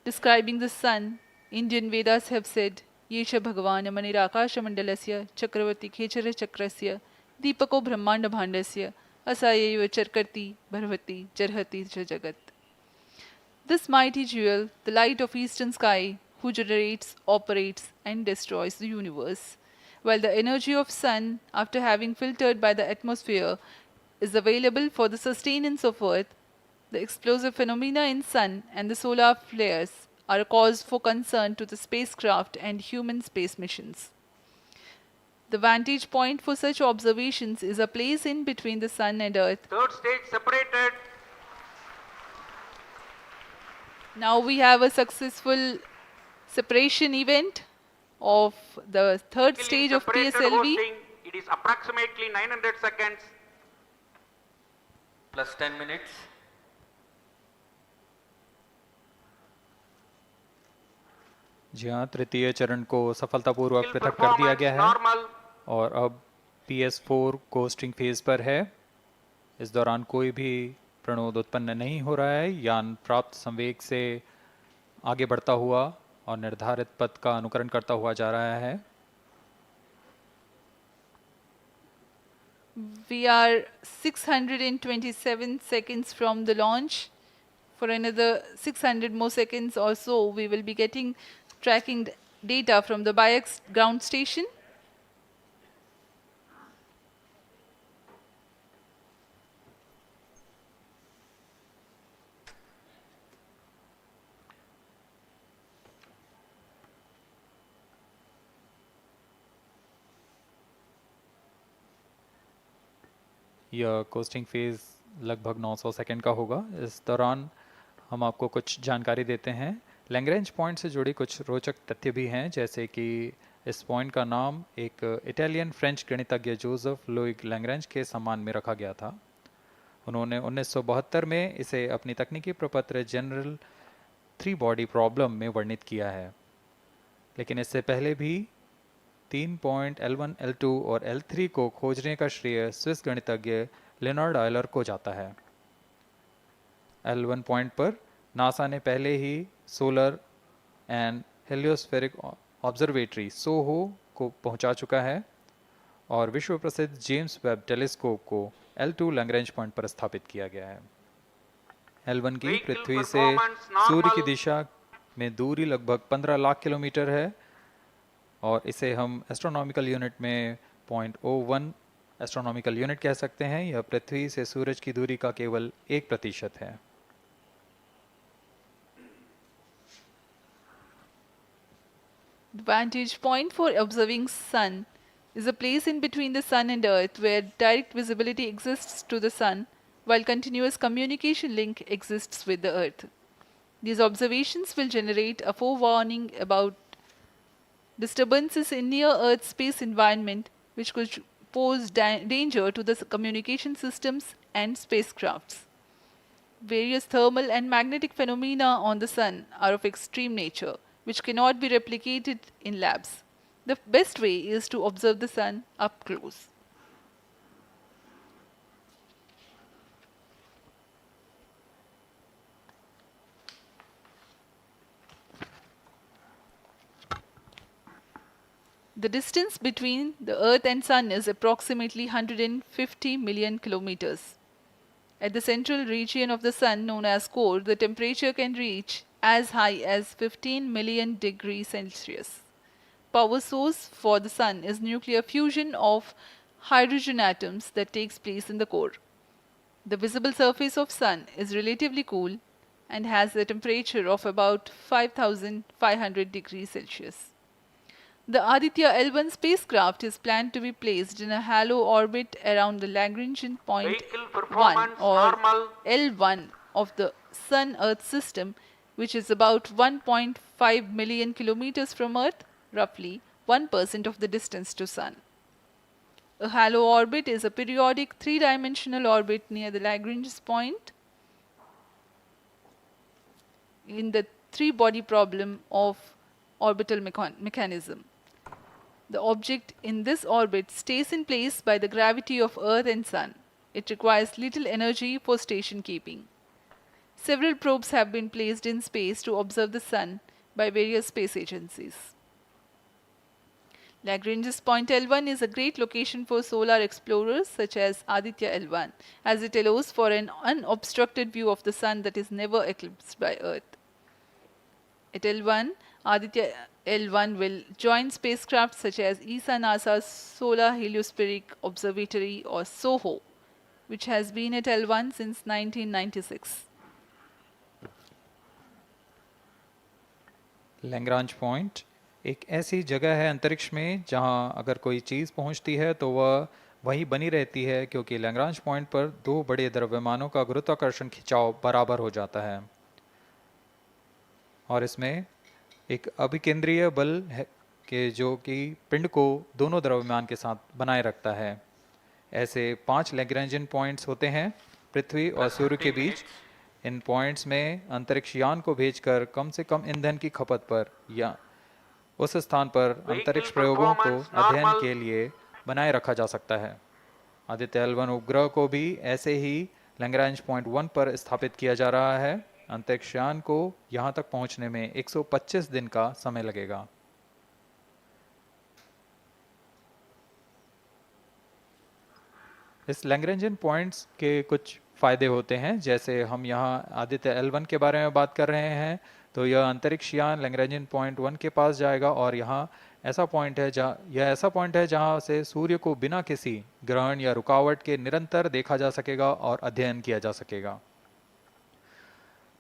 describing the sun, Indian Vedas have said, Yesha Bhagavan Manirakasha Mandalasya Chakravarti Khechara Chakrasya Deepako Brahmanda Bhandasya Asayeva Charkarti Bharvati Jarhati Jagat. This mighty jewel, the light of eastern sky, who generates, operates and destroys the universe, while the energy of sun, after having filtered by the atmosphere, is available for the sustenance of earth. The explosive phenomena in sun and the solar flares are a cause for concern to the spacecraft and human space missions. The vantage point for such observations is a place in between the sun and earth. Third stage separated. Now we have a successful separation event of the third stage of PSLV. Hosting. It is approximately 900 seconds. Plus 10 minutes. जी हाँ, तृतीय चरण को सफलतापूर्वक पृथक कर दिया गया है और अब PS4 कोस्टिंग फेज पर है। इस दौरान कोई भी प्रणोद उत्पन्न नहीं हो रहा है। यान प्राप्त संवेग से आगे बढ़ता हुआ और निर्धारित पथ का अनुकरण करता हुआ जा रहा है। We are 627 seconds from the launch. For another 600 more seconds or so, we will be getting tracking data from the BIAX ground station. यह कोस्टिंग फेज लगभग 900 सेकंड का होगा। इस दौरान हम आपको कुछ जानकारी देते हैं। लैग्रेंज पॉइंट से जुड़ी कुछ रोचक तथ्य भी हैं, जैसे कि इस पॉइंट का नाम एक इटालियन फ्रेंच गणितज्ञ जोसेफ लुइग लैग्रेंज के सम्मान में रखा गया था। उन्होंने 1972 में इसे अपनी तकनीकी प्रपत्र जनरल 3 बॉडी प्रॉब्लम में वर्णित किया है, लेकिन इससे पहले भी 3 पॉइंट L1, L2 और L3 को खोजने का श्रेय स्विस गणितज्ञ लेनार्ड आयलर को जाता है। L1 पॉइंट पर नासा ने पहले ही सोलर एंड हेलियोस्फेरिक ऑब्जर्वेटरी सोहो को पहुंचा चुका है और विश्व प्रसिद्ध जेम्स वेब टेलीस्कोप को L2 लैग्रेंज पॉइंट पर स्थापित किया गया है। L1 की पृथ्वी से सूर्य की दिशा में दूरी लगभग 15 लाख किलोमीटर है और इसे हम एस्ट्रोनॉमिकल यूनिट में 0.01 एस्ट्रोनॉमिकल यूनिट कह सकते हैं। यह पृथ्वी से सूरज की दूरी का केवल 1% है। The vantage point for observing sun is a place in between the Sun and Earth where direct visibility exists to the Sun while continuous communication link exists with the Earth. These observations will generate a forewarning about disturbances in near-Earth space environment which could pose danger to the communication systems and spacecrafts. Various thermal and magnetic phenomena on the Sun are of extreme nature, which cannot be replicated in labs. The best way is to observe the Sun up close. The distance between the Earth and Sun is approximately 150 million kilometers. At the central region of the Sun, known as core, the temperature can reach as high as 15 million degrees Celsius. Power source for the Sun is nuclear fusion of hydrogen atoms that takes place in the core. The visible surface of Sun is relatively cool and has a temperature of about 5,500 degrees Celsius. The Aditya L1 spacecraft is planned to be placed in a halo orbit around the Lagrange point 1 or L1 of the Sun-Earth system, which is about 1.5 million kilometers from Earth, roughly 1% of the distance to Sun. A halo orbit is a periodic three-dimensional orbit near the Lagrange point in the three-body problem of orbital mechanism. The object in this orbit stays in place by the gravity of Earth and Sun. It requires little energy for station keeping. Several probes have been placed in space to observe the Sun by various space agencies. Lagrange's point L1 is a great location for solar explorers such as Aditya L1, as it allows for an unobstructed view of the Sun that is never eclipsed by Earth. At L1, Aditya L1 will join spacecraft such as ESA-NASA's Solar Heliospheric Observatory or SOHO, which has been at L1 since 1996. Lagrange point एक ऐसी जगह है अंतरिक्ष में जहां अगर कोई चीज़ पहुंचती है तो वह वहीं बनी रहती है, क्योंकि लैग्रांज पॉइंट पर दो बड़े द्रव्यमानों का गुरुत्वाकर्षण खिंचाव बराबर हो जाता है और इसमें एक अभिकेंद्रीय बल है कि जो कि पिंड को दोनों द्रव्यमान के साथ बनाए रखता है। ऐसे 5 लैग्रेंजियन पॉइंट्स होते हैं पृथ्वी और सूर्य के बीच। इन पॉइंट्स में अंतरिक्ष यान को भेजकर कम से कम ईंधन की खपत पर या उस स्थान पर अंतरिक्ष प्रयोगों को अध्ययन के लिए बनाए रखा जा सकता है। आदित्य L1 उपग्रह को भी ऐसे ही लैग्रांज पॉइंट 1 पर स्थापित किया जा रहा है। अंतरिक्ष यान को यहां तक पहुंचने में 125 दिन का समय लगेगा। इस लैग्रेंजियन पॉइंट्स के कुछ फ़ायदे होते हैं, जैसे हम यहाँ आदित्य L1 के बारे में बात कर रहे हैं तो यह अंतरिक्ष यान लैग्रेंजियन पॉइंट 1 के पास जाएगा और यहाँ ऐसा पॉइंट है जहाँ से सूर्य को बिना किसी ग्रहण या रुकावट के निरंतर देखा जा सकेगा और अध्ययन किया जा सकेगा।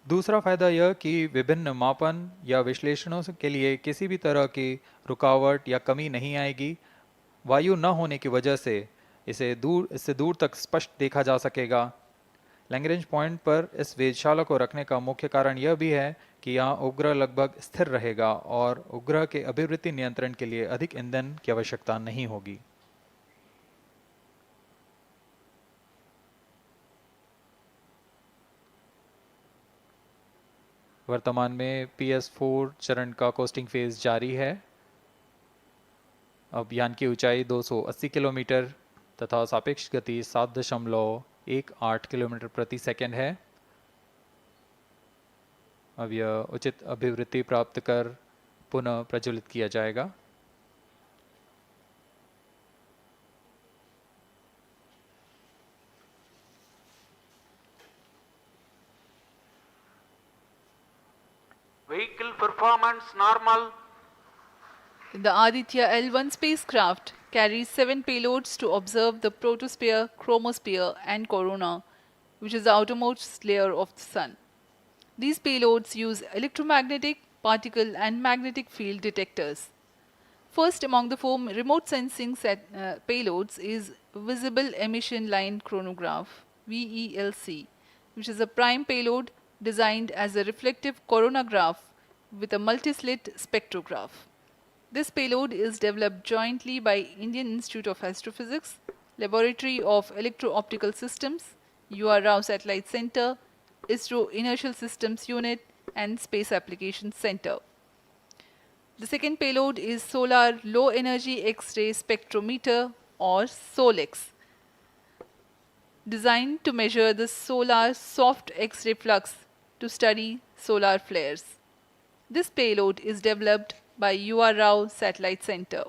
दूसरा फायदा यह कि विभिन्न मापन या विश्लेषणों के लिए किसी भी तरह की रुकावट या कमी नहीं आएगी। वायु न होने की वजह से इससे दूर तक स्पष्ट देखा जा सकेगा। लैग्रेंज पॉइंट पर इस वेधशाला को रखने का मुख्य कारण यह भी है कि यहाँ उपग्रह लगभग स्थिर रहेगा और उपग्रह के अभिवृत्ति नियंत्रण के लिए अधिक ईंधन की आवश्यकता नहीं होगी। वर्तमान में PS4 चरण का कोस्टिंग फेज जारी है। अब यान की ऊंचाई 280 किलोमीटर तथा सापेक्ष गति 7.18 किलोमीटर प्रति सेकंड है। अब यह उचित अभिवृत्ति प्राप्त कर पुनः प्रज्वलित किया जाएगा। Vehicle performance normal. The Aditya L1 spacecraft carries 7 payloads to observe the protosphere, chromosphere and corona, which is the outermost layer of the Sun. These payloads use electromagnetic, particle and magnetic field detectors. First among the four remote sensing payloads is Visible Emission Line Chronograph (VELC), which is a prime payload designed as a reflective coronagraph with a multi-slit spectrograph. This payload is developed jointly by Indian Institute of Astrophysics, Laboratory of Electro-Optical Systems, UR Rao Satellite Center, ISRO Inertial Systems Unit, and Space Applications Center. The second payload is Solar Low Energy X-ray Spectrometer, or SOLEX, designed to measure the solar soft X-ray flux to study solar flares. This payload is developed by UR Rao Satellite Center.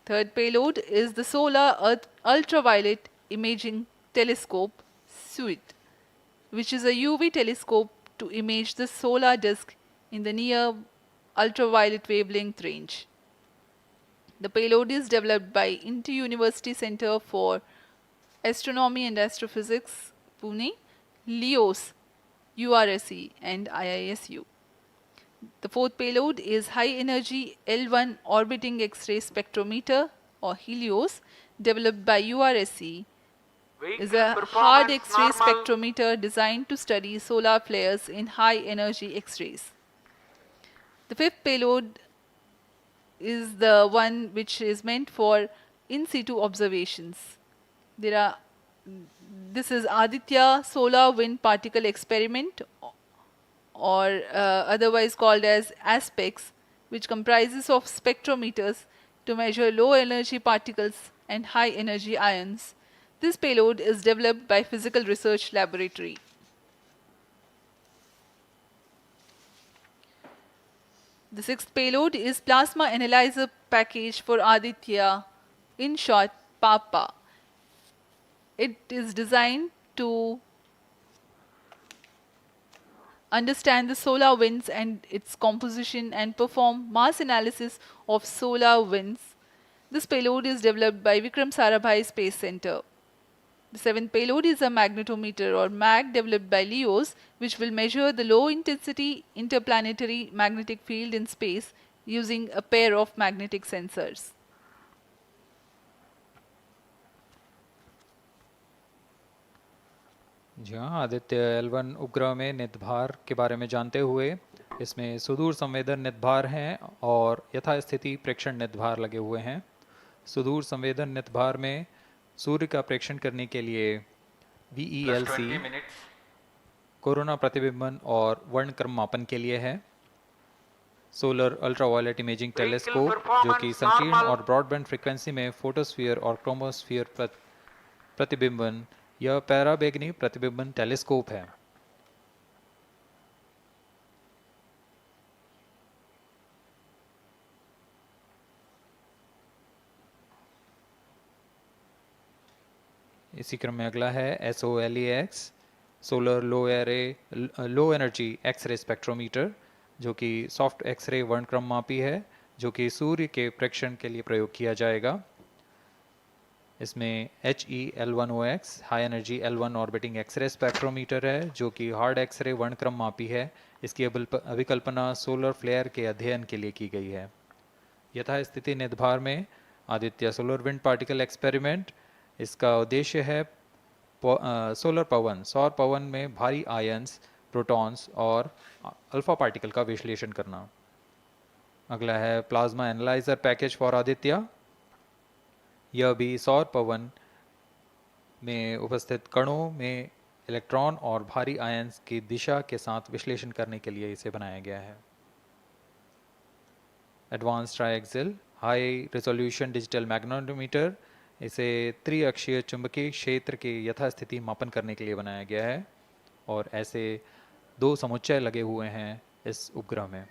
Third payload is the Solar Earth Ultraviolet Imaging Telescope SUIT, which is a UV telescope to image the solar disk in the near ultraviolet wavelength range. The payload is developed by Inter-University Center for Astronomy and Astrophysics, Pune, LEOS, URSE, and IISU. The fourth payload is High Energy L1 Orbiting X-ray Spectrometer, or HELIOS, developed by URSE. Is a hard X-ray spectrometer designed to study solar flares in high energy X-rays. The fifth payload is the one which is meant for in situ observations. This is Aditya Solar Wind Particle Experiment, or otherwise called as ASPEX, which comprises of spectrometers to measure low energy particles and high energy ions. This payload is developed by Physical Research Laboratory. The sixth payload is Plasma Analyzer Package for Aditya, in short PAPA. It is designed to understand the solar winds and its composition and perform mass analysis of solar winds. This payload is developed by Vikram Sarabhai Space Center. The seventh payload is a magnetometer, or MAG, developed by LEOS, which will measure the low intensity interplanetary magnetic field in space using a pair of magnetic sensors. जी हाँ, Aditya L1 उपग्रह में नितभार के बारे में जानते हुए इसमें सुदूर संवेदन नितभार हैं और यथास्थिति प्रेक्षण नितभार लगे हुए हैं। सुदूर संवेदन नितभार में सूर्य का प्रेक्षण करने के लिए VELC कोरोना प्रतिबिंबन और वर्णक्रम मापन के लिए है। सोलर अल्ट्रावायलेट इमेजिंग टेलीस्कोप, जो कि संकीर्ण और ब्रॉडबैंड फ्रीक्वेंसी में फोटोस्फीयर और क्रोमोस्फीयर प्रतिबिंबन यह पैराबैंगनी प्रतिबिंबन टेलीस्कोप है। इसी क्रम में अगला है SOLEX, solar low energy x ray spectrometer, जो कि सॉफ्ट एक्सरे वर्णक्रम मापी है, जो कि सूर्य के प्रेक्षण के लिए प्रयोग किया जाएगा। इसमें HEL1OX high energy L1 orbiting x ray spectrometer है, जो कि हार्ड एक्सरे वर्णक्रम मापी है। इसकी अभिकल्पना सोलर फ्लेयर के अध्ययन के लिए की गई है। यथास्थिति नितभार में Aditya solar wind particle experiment, इसका उद्देश्य है सोलर पवन, सौर पवन में भारी आयंस, प्रोटॉन्स और अल्फा पार्टिकल का विश्लेषण करना। अगला है plasma analyser package for Aditya. यह भी सौर पवन में उपस्थित कणों में इलेक्ट्रॉन और भारी आयंस की दिशा के साथ विश्लेषण करने के लिए इसे बनाया गया है। Advance triaxial high resolution digital magnetometer, इसे त्रिअक्षीय चुंबकीय क्षेत्र के यथास्थिति मापन करने के लिए बनाया गया है और ऐसे 2 समुच्चय लगे हुए हैं इस उपग्रह में।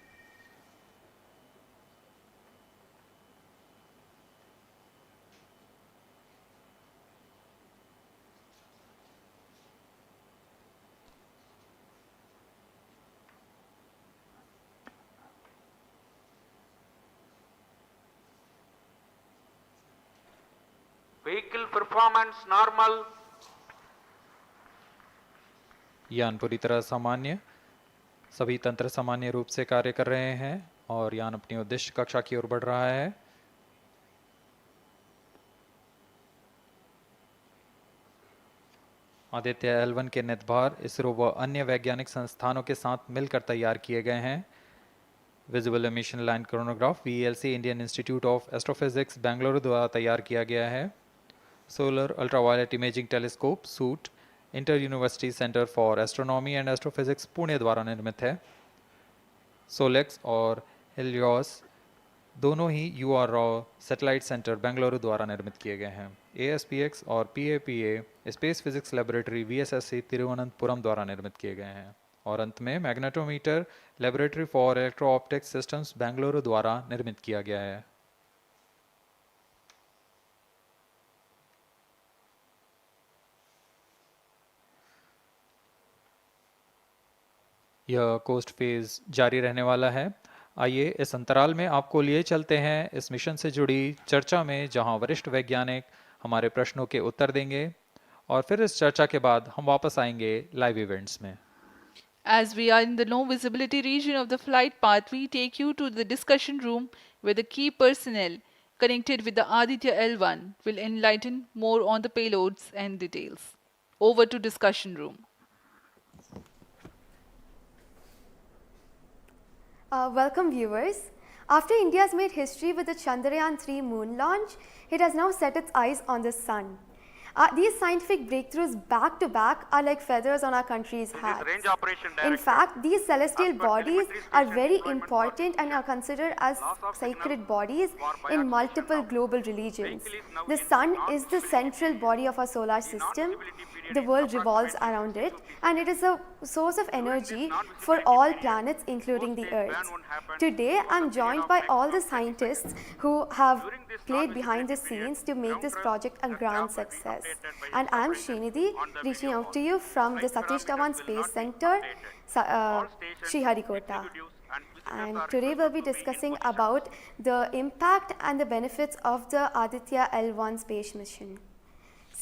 Vehicle performance normal. यान पूरी तरह सामान्य, सभी तंत्र सामान्य रूप से कार्य कर रहे हैं और यान अपनी उद्देश्य कक्षा की ओर बढ़ रहा है। आदित्य L1 के नितभार इसरो व अन्य वैज्ञानिक संस्थानों के साथ मिलकर तैयार किए गए हैं। Visible emission line chronograph VELC Indian institute of astrophysics Bengaluru द्वारा तैयार किया गया है। Solar ultraviolet imaging telescope suit inter university centre for astronomy and astrophysics Pune द्वारा निर्मित है। सोलेक्स और हेलियोस दोनों ही UR Rao satellite centre Bengaluru द्वारा निर्मित किए गए हैं। ASPX और PAPA space physics laboratory VSSC Thiruvananthapuram द्वारा निर्मित किए गए हैं। और अंत में magnetometer laboratory for electro optics systems Bengaluru द्वारा निर्मित किया गया है। यह कोस्ट फेज जारी रहने वाला है। आइए इस अंतराल में आपको लिए चलते हैं इस मिशन से जुड़ी चर्चा में, जहां वरिष्ठ वैज्ञानिक हमारे प्रश्नों के उत्तर देंगे और फिर इस चर्चा के बाद हम वापस आएंगे लाइव इवेंट्स में। As we are in the low visibility region of the flight path, we take you to the discussion room where the key personnel connected with the Aditya L1 will enlighten more on the payloads and details. Over to discussion room. Welcome viewers. After India has made history with the Chandrayaan-3 moon launch, it has now set its eyes on the sun. These scientific breakthroughs back to back are like feathers on our country's hat. In fact, these celestial bodies are very important and are considered as sacred bodies in multiple global religions. The sun is the central body of our solar system. The world revolves around it, and it is a source of energy for all planets, including the Earth. Today, I am joined by all the scientists who have played behind the scenes to make this project a grand success. And I am Srinidhi, reaching out to you from the Satish Dhawan Space Center, Sriharikota. And today we'll be discussing about the impact and the benefits of the Aditya L1 space mission.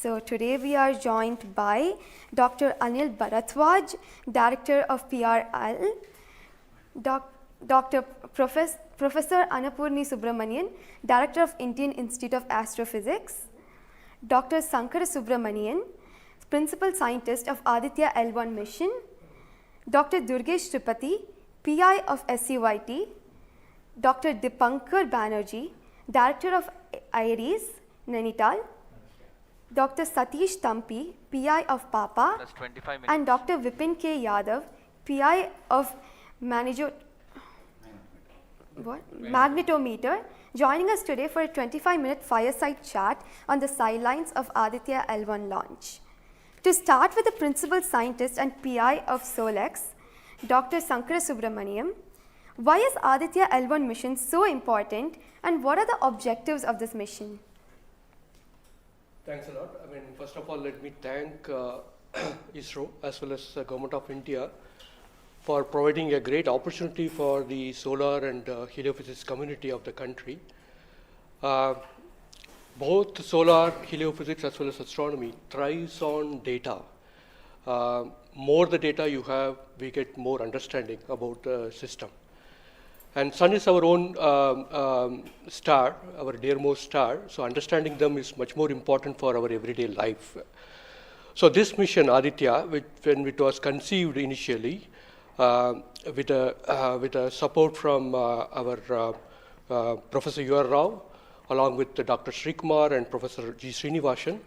So today we are joined by Dr. Anil Bharatwaj, Director of PRL, Professor Annapurni Subramanian, Director of Indian Institute of Astrophysics, Dr. Sankara Subramanian, Principal Scientist of Aditya L1 mission, Dr. Durgesh Tripathi, PI of SCYT, Dr. Dipankar Banerjee, Director of IRIS, Nainital, Dr. Satish Tampi, PI of PAPA, and Dr. Vipin K. Yadav, PI of Magnetometer, joining us today for a 25-minute fireside chat on the sidelines of Aditya L1 launch. To start with the Principal Scientist and PI of SOLEX, Dr. Sankara Subramaniam, why is Aditya L1 mission so important, and what are the objectives of this mission? Thanks a lot. First of all, let me thank ISRO as well as the Government of India for providing a great opportunity for the solar and heliophysics community of the country. Both solar, heliophysics as well as astronomy thrives on data. More the data you have, we get more understanding about the system. And sun is our own star, our dearmost star, so understanding them is much more important for our everyday life. So this mission, Aditya, when it was conceived initially, with a support from our Professor UR Rao, along with Dr. Srikumar and Professor G. Srinivasan,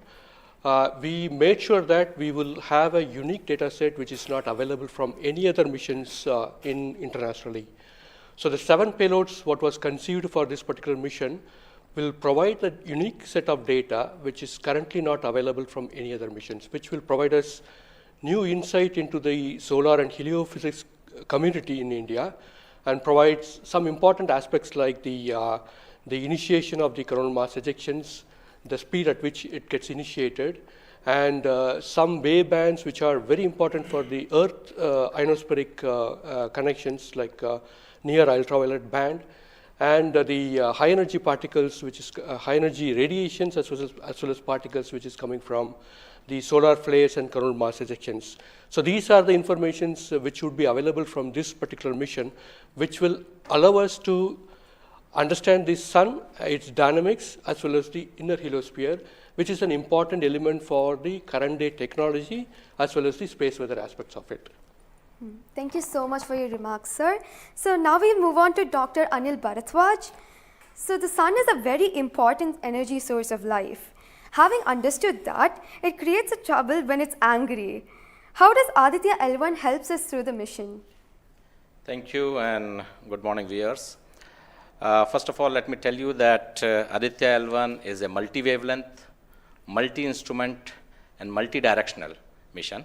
we made sure that we will have a unique data set which is not available from any other missions internationally. So the 7 payloads what was conceived for this particular mission will provide a unique set of data which is currently not available from any other missions, which will provide us new insight into the solar and heliophysics community in India, and provides some important aspects like the initiation of the coronal mass ejections, the speed at which it gets initiated, and some wave bands which are very important for the Earth ionospheric connections, like near ultraviolet band, and the high energy particles, which is high energy radiations as well as particles which is coming from the solar flares and coronal mass ejections. So these are the informations which would be available from this particular mission, which will allow us to understand the sun, its dynamics, as well as the inner heliosphere, which is an important element for the current day technology, as well as the space weather aspects of it. Thank you so much for your remarks, sir. So now we'll move on to Dr. Anil Bharadwaj. So the sun is a very important energy source of life. Having understood that, it creates a trouble when it's angry. How does Aditya L1 helps us through the mission? Thank you and good morning, viewers. First of all, let me tell you that Aditya L1 is a multi-wavelength, multi-instrument and multi-directional mission.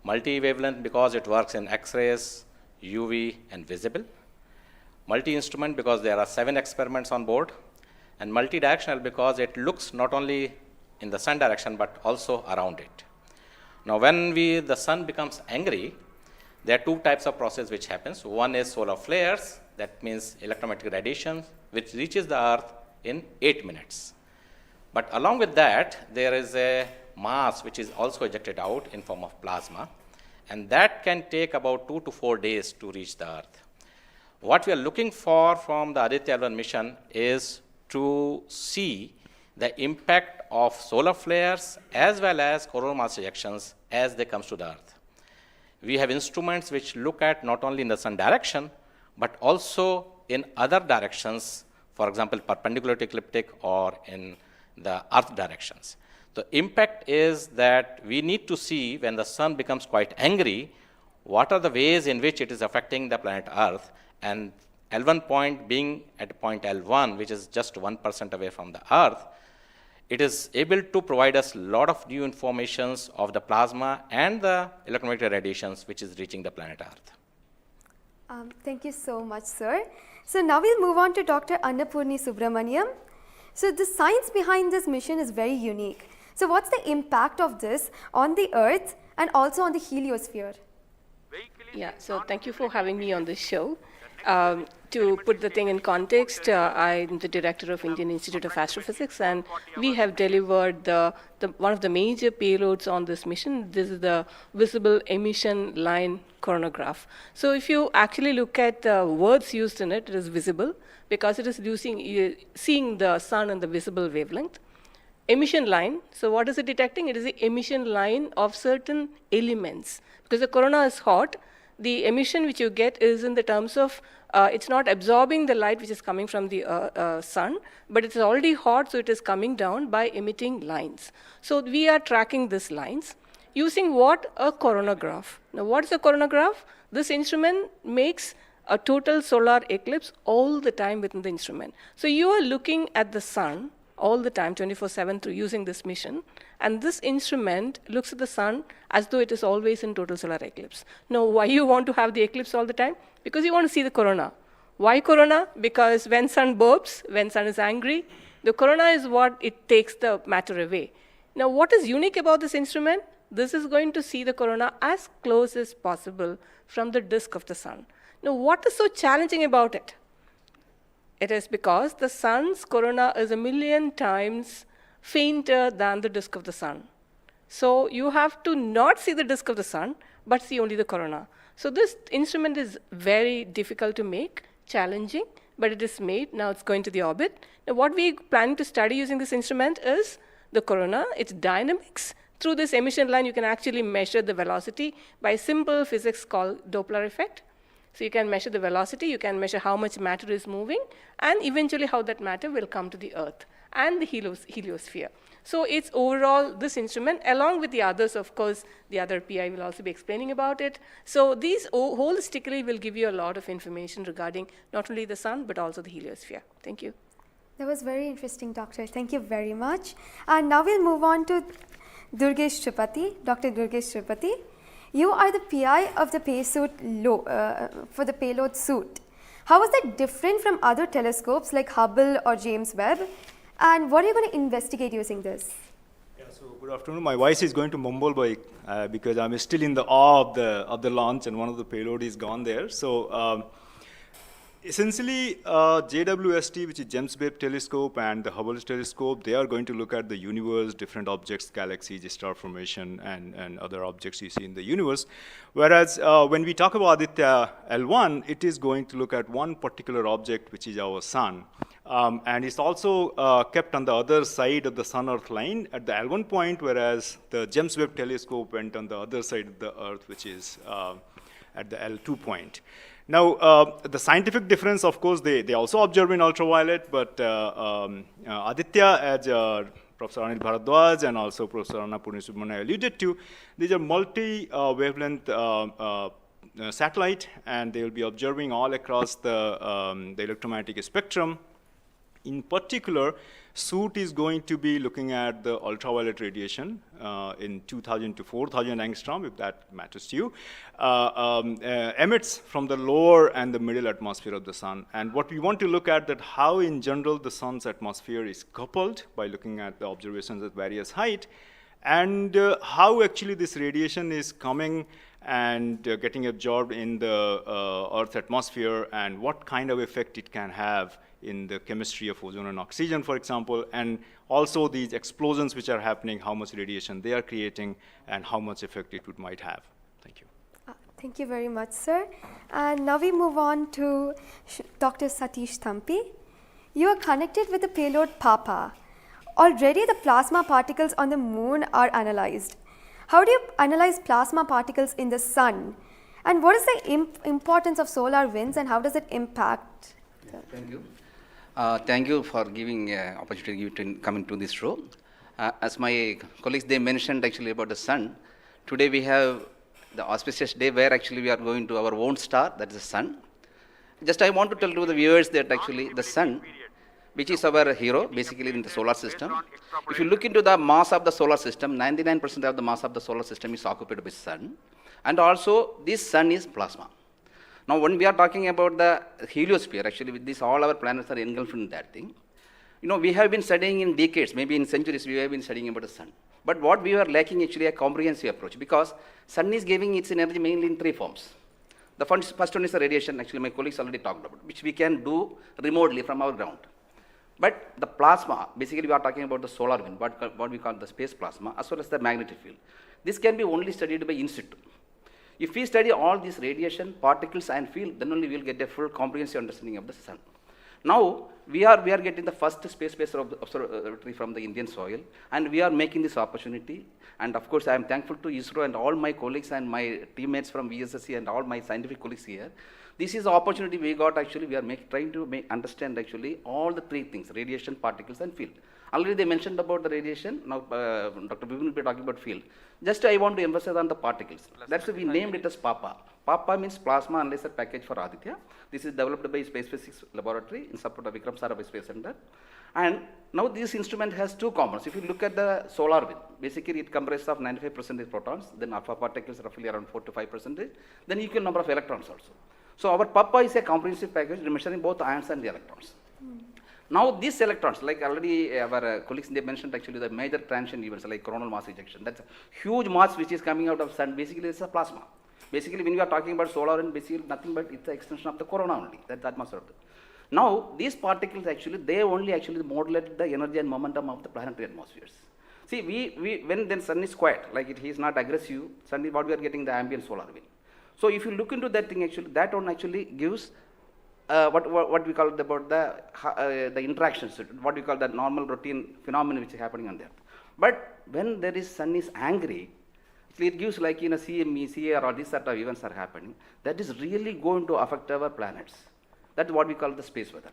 Multi-wavelength because it works in X-rays, UV and visible. Multi-instrument because there are 7 experiments on board. And multi-directional because it looks not only in the sun direction but also around it. Now when the sun becomes angry, there are 2 types of process which happens. One is solar flares, that means electromagnetic radiation, which reaches the earth in 8 minutes. But along with that, there is a mass which is also ejected out in form of plasma, and that can take about 2 to 4 days to reach the earth. What we are looking for from the Aditya L1 mission is to see the impact of solar flares as well as coronal mass ejections as they come to the earth. We have instruments which look at not only in the sun direction, but also in other directions, for example, perpendicular to ecliptic or in the earth directions. The impact is that we need to see when the sun becomes quite angry, what are the ways in which it is affecting the planet Earth, and L1 point being at point L1, which is just 1% away from the Earth, it is able to provide us a lot of new informations of the plasma and the electromagnetic radiations which is reaching the planet Earth. Thank you so much, sir. So now we'll move on to Dr. Annapurni Subramaniam. So the science behind this mission is very unique. So what's the impact of this on the Earth and also on the heliosphere? Yeah, so thank you for having me on this show. To put the thing in context, I'm the director of Indian Institute of Astrophysics, and we have delivered one of the major payloads on this mission. This is the visible emission line coronagraph. So if you actually look at the words used in it, it is visible because it is seeing the sun and the visible wavelength. Emission line, so what is it detecting? It is the emission line of certain elements. Because the corona is hot, the emission which you get is in the terms of, it's not absorbing the light which is coming from the sun, but it's already hot, so it is coming down by emitting lines. So we are tracking these lines using what? A coronagraph. Now what is a coronagraph? This instrument makes a total solar eclipse all the time within the instrument. So you are looking at the sun all the time, 24/7, through using this mission. And this instrument looks at the sun as though it is always in total solar eclipse. Now, why you want to have the eclipse all the time? Because you want to see the corona. Why corona? Because when sun burps, when sun is angry, the corona is what it takes the matter away. Now, what is unique about this instrument? This is going to see the corona as close as possible from the disk of the sun. Now, what is so challenging about it? It is because the sun's corona is 1,000,000 times fainter than the disk of the sun. So you have to not see the disk of the sun, but see only the corona. So this instrument is very difficult to make, challenging, but it is made. Now it's going to the orbit. Now what we plan to study using this instrument is the corona, its dynamics. Through this emission line, you can actually measure the velocity by simple physics called Doppler effect. So you can measure the velocity, you can measure how much matter is moving, and eventually how that matter will come to the Earth and the heliosphere. So it's overall this instrument, along with the others, of course, the other PI will also be explaining about it. So these holistically will give you a lot of information regarding not only the sun, but also the heliosphere. Thank you. That was very interesting, Doctor. Thank you very much. And now we'll move on to Durgesh Tripathi, Dr. Durgesh Tripathi. You are the PI of the for the payload suit. How is that different from other telescopes like Hubble or James Webb? And what are you going to investigate using this? Yeah, so good afternoon. My voice is going to mumble because I'm still in the awe of the launch, and one of the payload is gone there. So Essentially, JWST, which is James Webb Telescope, and the Hubble Telescope, they are going to look at the universe, different objects, galaxies, star formation, and other objects you see in the universe. Whereas when we talk about Aditya L1, it is going to look at one particular object, which is our sun. And it's also kept on the other side of the Sun-Earth line at the L1 point, whereas the James Webb Telescope went on the other side of the Earth, which is at the L2 point. Now, the scientific difference, of course, they also observe in ultraviolet, but Aditya, as Professor Anil Bharadwaj and also Professor Anna Purnisubramanian alluded to, these are multi-wavelength satellite, and they will be observing all across the electromagnetic spectrum. In particular, SOOT is going to be looking at the ultraviolet radiation in 2000 to 4000 angstrom, if that matters to you, emits from the lower and the middle atmosphere of the sun. And what we want to look at that how in general the sun's atmosphere is coupled by looking at the observations at various height, and how actually this radiation is coming and getting absorbed in the Earth's atmosphere, and what kind of effect it can have in the chemistry of ozone and oxygen, for example, and also these explosions which are happening, how much radiation they are creating, and how much effect it might have. Thank you. Thank you very much, sir. And now we move on to Dr. Satish Thampi. You are connected with the payload PAPA. Already the plasma particles on the moon are analyzed. How do you analyze plasma particles in the sun? And what is the importance of solar winds, and how does it impact? Thank you. Thank you for giving opportunity to come into this show. As my colleagues, they mentioned actually about the sun. Today we have the auspicious day where actually we are going to our own star, that is the sun. Just I want to tell to the viewers that actually the sun, which is our hero basically in the solar system. If you look into the mass of the solar system, 99% of the mass of the solar system is occupied by sun. And also this sun is plasma. Now when we are talking about the heliosphere, actually with this all our planets are engulfed in that thing. You know, we have been studying in decades, maybe in centuries, we have been studying about the sun. But what we are lacking actually a comprehensive approach, because sun is giving its energy mainly in three forms. The first one is the radiation, actually my colleagues already talked about, which we can do remotely from our ground. But the plasma, basically we are talking about the solar wind, what we call the space plasma, as well as the magnetic field. This can be only studied by in situ. If we study all these radiation, particles and field, then only we will get a full comprehensive understanding of the sun. Now, we are getting the first space-based observatory from the Indian soil, and we are making this opportunity. And of course, I am thankful to ISRO and all my colleagues and my teammates from VSSC and all my scientific colleagues here. This is the opportunity we got actually, we are trying to understand actually all the three things, radiation, particles and field. Already they mentioned about the radiation, now Dr. Bivin will be talking about field. Just I want to emphasize on the particles. That's why we named it as PAPA. PAPA means Plasma Analyzer Package for Aditya. This is developed by Space Physics Laboratory in support of Vikram Sarabhai Space Center. And now this instrument has two components. If you look at the solar wind, basically it comprises of 95% protons, then alpha particles roughly around 4 to 5%, then equal number of electrons also. So our PAPA is a comprehensive package measuring both ions and the electrons. Now these electrons, like already our colleagues they mentioned actually the major transition events like coronal mass ejection. That's a huge mass which is coming out of sun. Basically it's a plasma. Basically when we are talking about solar and basically nothing but it's the extension of the corona only. That's the atmosphere. Now these particles actually they only actually modulate the energy and momentum of the planetary atmospheres. See when then sun is quiet, like it is not aggressive, sun is what we are getting the ambient solar wind. So if you look into that thing actually, that one actually gives what we call about the interactions, what we call the normal routine phenomenon which is happening on there. But when there is sun is angry, it gives like in a CME, CAR or this sort of events are happening, that is really going to affect our planets. That's what we call the space weather.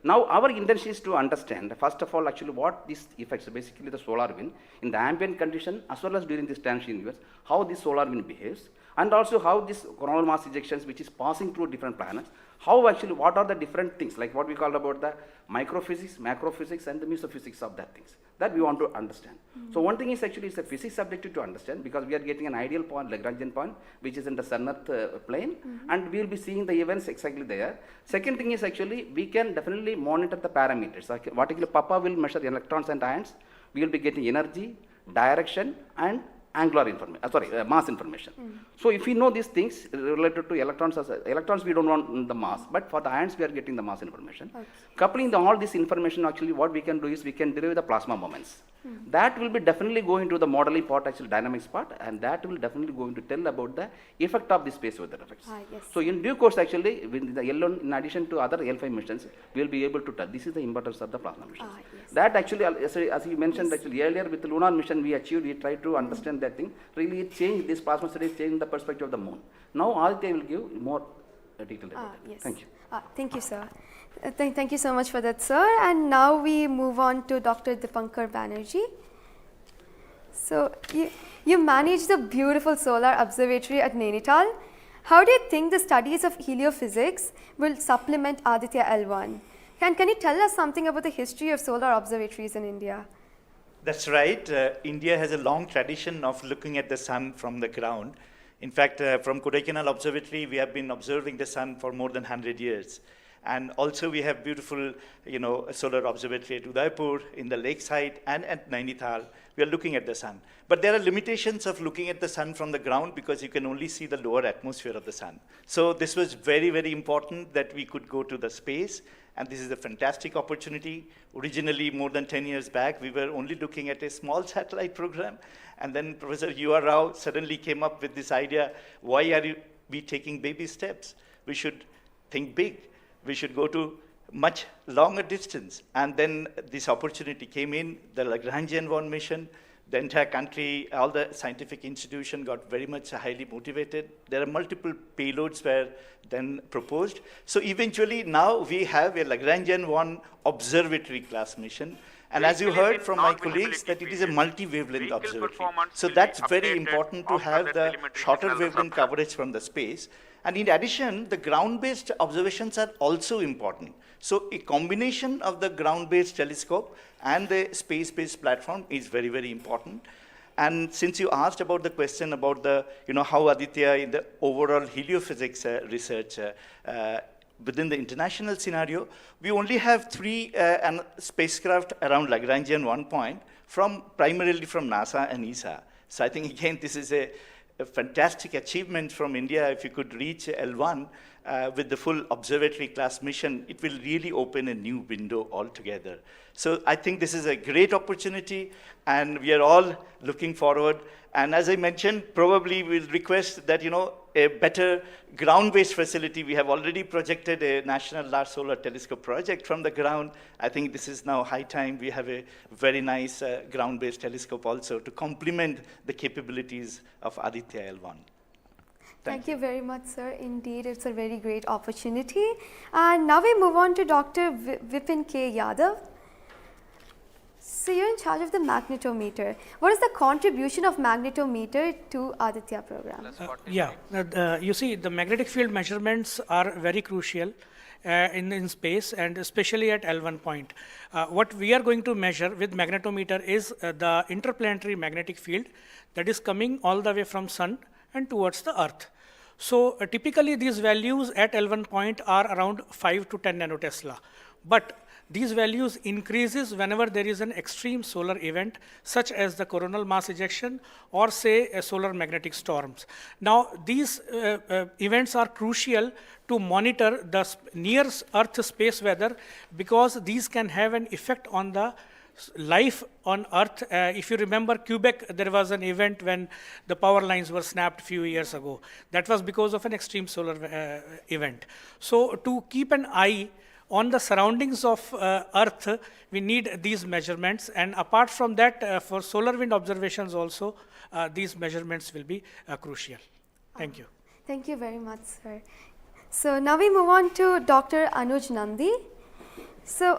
Now our intention is to understand first of all actually what these effects, basically the solar wind in the ambient condition as well as during this transition events, how this solar wind behaves, and also how this coronal mass ejections which is passing through different planets, how actually what are the different things like what we call about the microphysics, macrophysics and the mesophysics of that things that we want to understand. So one thing is actually it's a physics subjective to understand because we are getting an ideal point, Lagrangian point, which is in the sun-earth plane, and we will be seeing the events exactly there. Second thing is actually we can definitely monitor the parameters. Like what actually PAPA will measure electrons and ions, we will be getting energy, direction and angular information, mass information. So if we know these things related to electrons, electrons we don't want the mass, but for the ions we are getting the mass information. Coupling all this information, actually what we can do is we can derive the plasma moments. That will be definitely going to the modeling part, actually dynamics part, and that will definitely going to tell about the effect of the space weather effects. Yes. So in due course, actually, with the L1, in addition to other L5 missions, we will be able to tell. This is the importance of the plasma missions. Yes. That actually, as you mentioned, actually earlier with the lunar mission we achieved, we tried to understand that thing. Really, it changed, this plasma studies changed the perspective of the moon. Now Aditya will give more detail about it. Yes. Thank you. Thank you, sir. Thank you so much for that, sir. And now we move on to Dr. Dipankar Banerjee. So, you manage the beautiful solar observatory at Nainital. How do you think the studies of heliophysics will supplement Aditya L1? Can you tell us something about the history of solar observatories in India? That's right. India has a long tradition of looking at the sun from the ground. In fact, from Kodaikanal Observatory, we have been observing the sun for more than 100 years. And also we have beautiful, solar observatory at Udaipur, in the lakeside, and at Nainital. We are looking at the sun. But there are limitations of looking at the sun from the ground because you can only see the lower atmosphere of the sun. So this was very, very important that we could go to the space. And this is a fantastic opportunity. Originally, more than 10 years back, we were only looking at a small satellite program. And then Professor U.R. Rao suddenly came up with this idea, why are we taking baby steps? We should think big. We should go to much longer distance. And then this opportunity came in, the Lagrange L1 mission. The entire country, all the scientific institution got very much highly motivated. There are multiple payloads were then proposed. So eventually now we have a Lagrange L1 observatory class mission. And as you heard from my colleagues, that it is a multi-wavelength observatory. So that's very important to have the shorter wavelength coverage from the space. And in addition, the ground-based observations are also important. So a combination of the ground-based telescope and the space-based platform is very, very important. And since you asked about the question about the, how Aditya in the overall heliophysics research within the international scenario, we only have 3 spacecraft around Lagrange L1 point primarily from NASA and ESA. So I think again, this is a fantastic achievement from India. If you could reach L1 with the full observatory class mission, it will really open a new window altogether. So I think this is a great opportunity, and we are all looking forward. And as I mentioned, probably we'll request that, a better ground-based facility. We have already projected a National Large Solar Telescope project from the ground. I think this is now high time we have a very nice ground-based telescope also to complement the capabilities of Aditya L1. Thank you very much, sir. Indeed, it's a very great opportunity. And now we move on to Dr. Vipin K. Yadav. So you're in charge of the magnetometer. What is the contribution of magnetometer to Aditya program? You see, the magnetic field measurements are very crucial in space, and especially at L1 point. What we are going to measure with magnetometer is the interplanetary magnetic field that is coming all the way from sun and towards the earth. So typically these values at L1 point are around 5 to 10 nanotesla. But these values increases whenever there is an extreme solar event, such as the coronal mass ejection or say a solar magnetic storms. Now these events are crucial to monitor the near Earth space weather, because these can have an effect on the life on Earth. If you remember Quebec, there was an event when the power lines were snapped a few years ago. That was because of an extreme solar event. So to keep an eye on the surroundings of Earth, we need these measurements. And apart from that, for solar wind observations also, these measurements will be crucial. Thank you. Thank you very much, sir. So now we move on to Dr. Anuj Nandi. So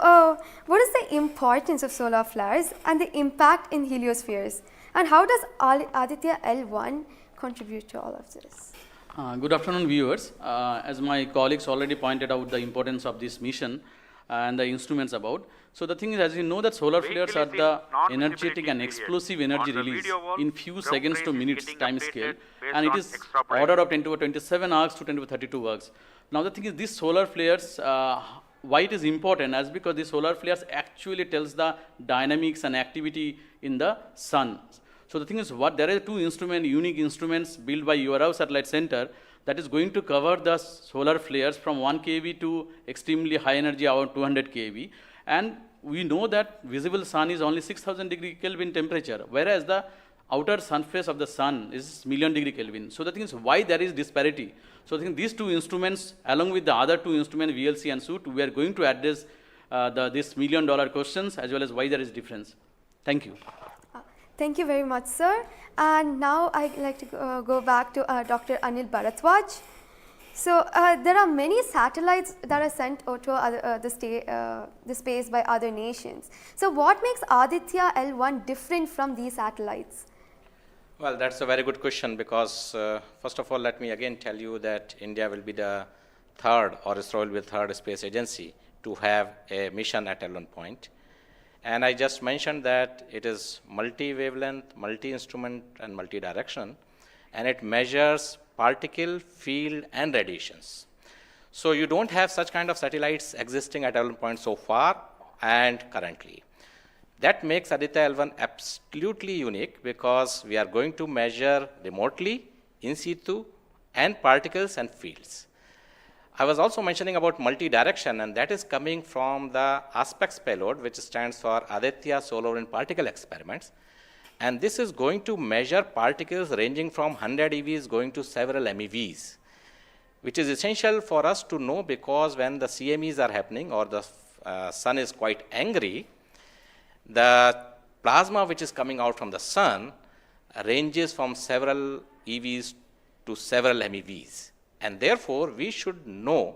what is the importance of solar flares and the impact in heliospheres? And how does Aditya L1 contribute to all of this? Good afternoon, viewers. As my colleagues already pointed out the importance of this mission and the instruments about. So the thing is, as you know, that solar flares are the energetic and explosive energy release in few seconds to minutes time scale, and it is order of 10 to 27 arcs to 10 to 32 arcs. Now the thing is, these solar flares, why it is important, as because the solar flares actually tells the dynamics and activity in the sun. So the thing is, there are two unique instruments built by URAV Satellite Center that is going to cover the solar flares from 1 kV to extremely high energy, about 200 kV. And we know that visible sun is only 6000 degree Kelvin temperature, whereas the outer surface of the sun is million degree Kelvin. So the thing is, why there is disparity? So I think these two instruments, along with the other two instruments, VLC and SUIT, we are going to address this $1 million questions as well as why there is difference. Thank you. Thank you very much, sir. And now I'd like to go back to Dr. Anil Bharadwaj. So there are many satellites that are sent to the space by other nations. So what makes Aditya L1 different from these satellites? Well, that's a very good question because first of all, let me again tell you that India will be the third, or ISRO will be the third space agency to have a mission at L1 point. And I just mentioned that it is multi-wavelength, multi-instrument, and multi-direction, and it measures particle, field, and radiations. So you don't have such kind of satellites existing at L1 point so far and currently. That makes Aditya L1 absolutely unique because we are going to measure remotely, in situ, and particles and fields. I was also mentioning about multi-direction, and that is coming from the aspects payload, which stands for Aditya Solar and Particle Experiments. And this is going to measure particles ranging from 100 EVs going to several MeVs, which is essential for us to know because when the CMEs are happening or the sun is quite angry, the plasma which is coming out from the sun ranges from several EVs to several MeVs. And therefore, we should know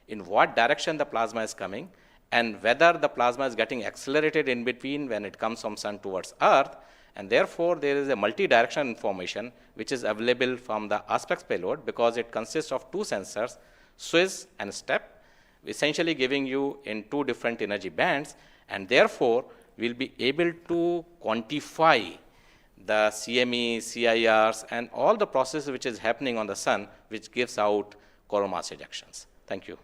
in what direction the plasma is coming and whether the plasma is getting accelerated in between when it comes from sun towards earth. And therefore, there is a multi-direction information which is available from the aspects payload because it consists of two sensors, SWIS and STEP, essentially giving you in two different energy bands. And therefore, we'll be able to quantify the CME, CIRs, and all the process which is happening on the sun, which gives out coronal mass ejections. Thank you.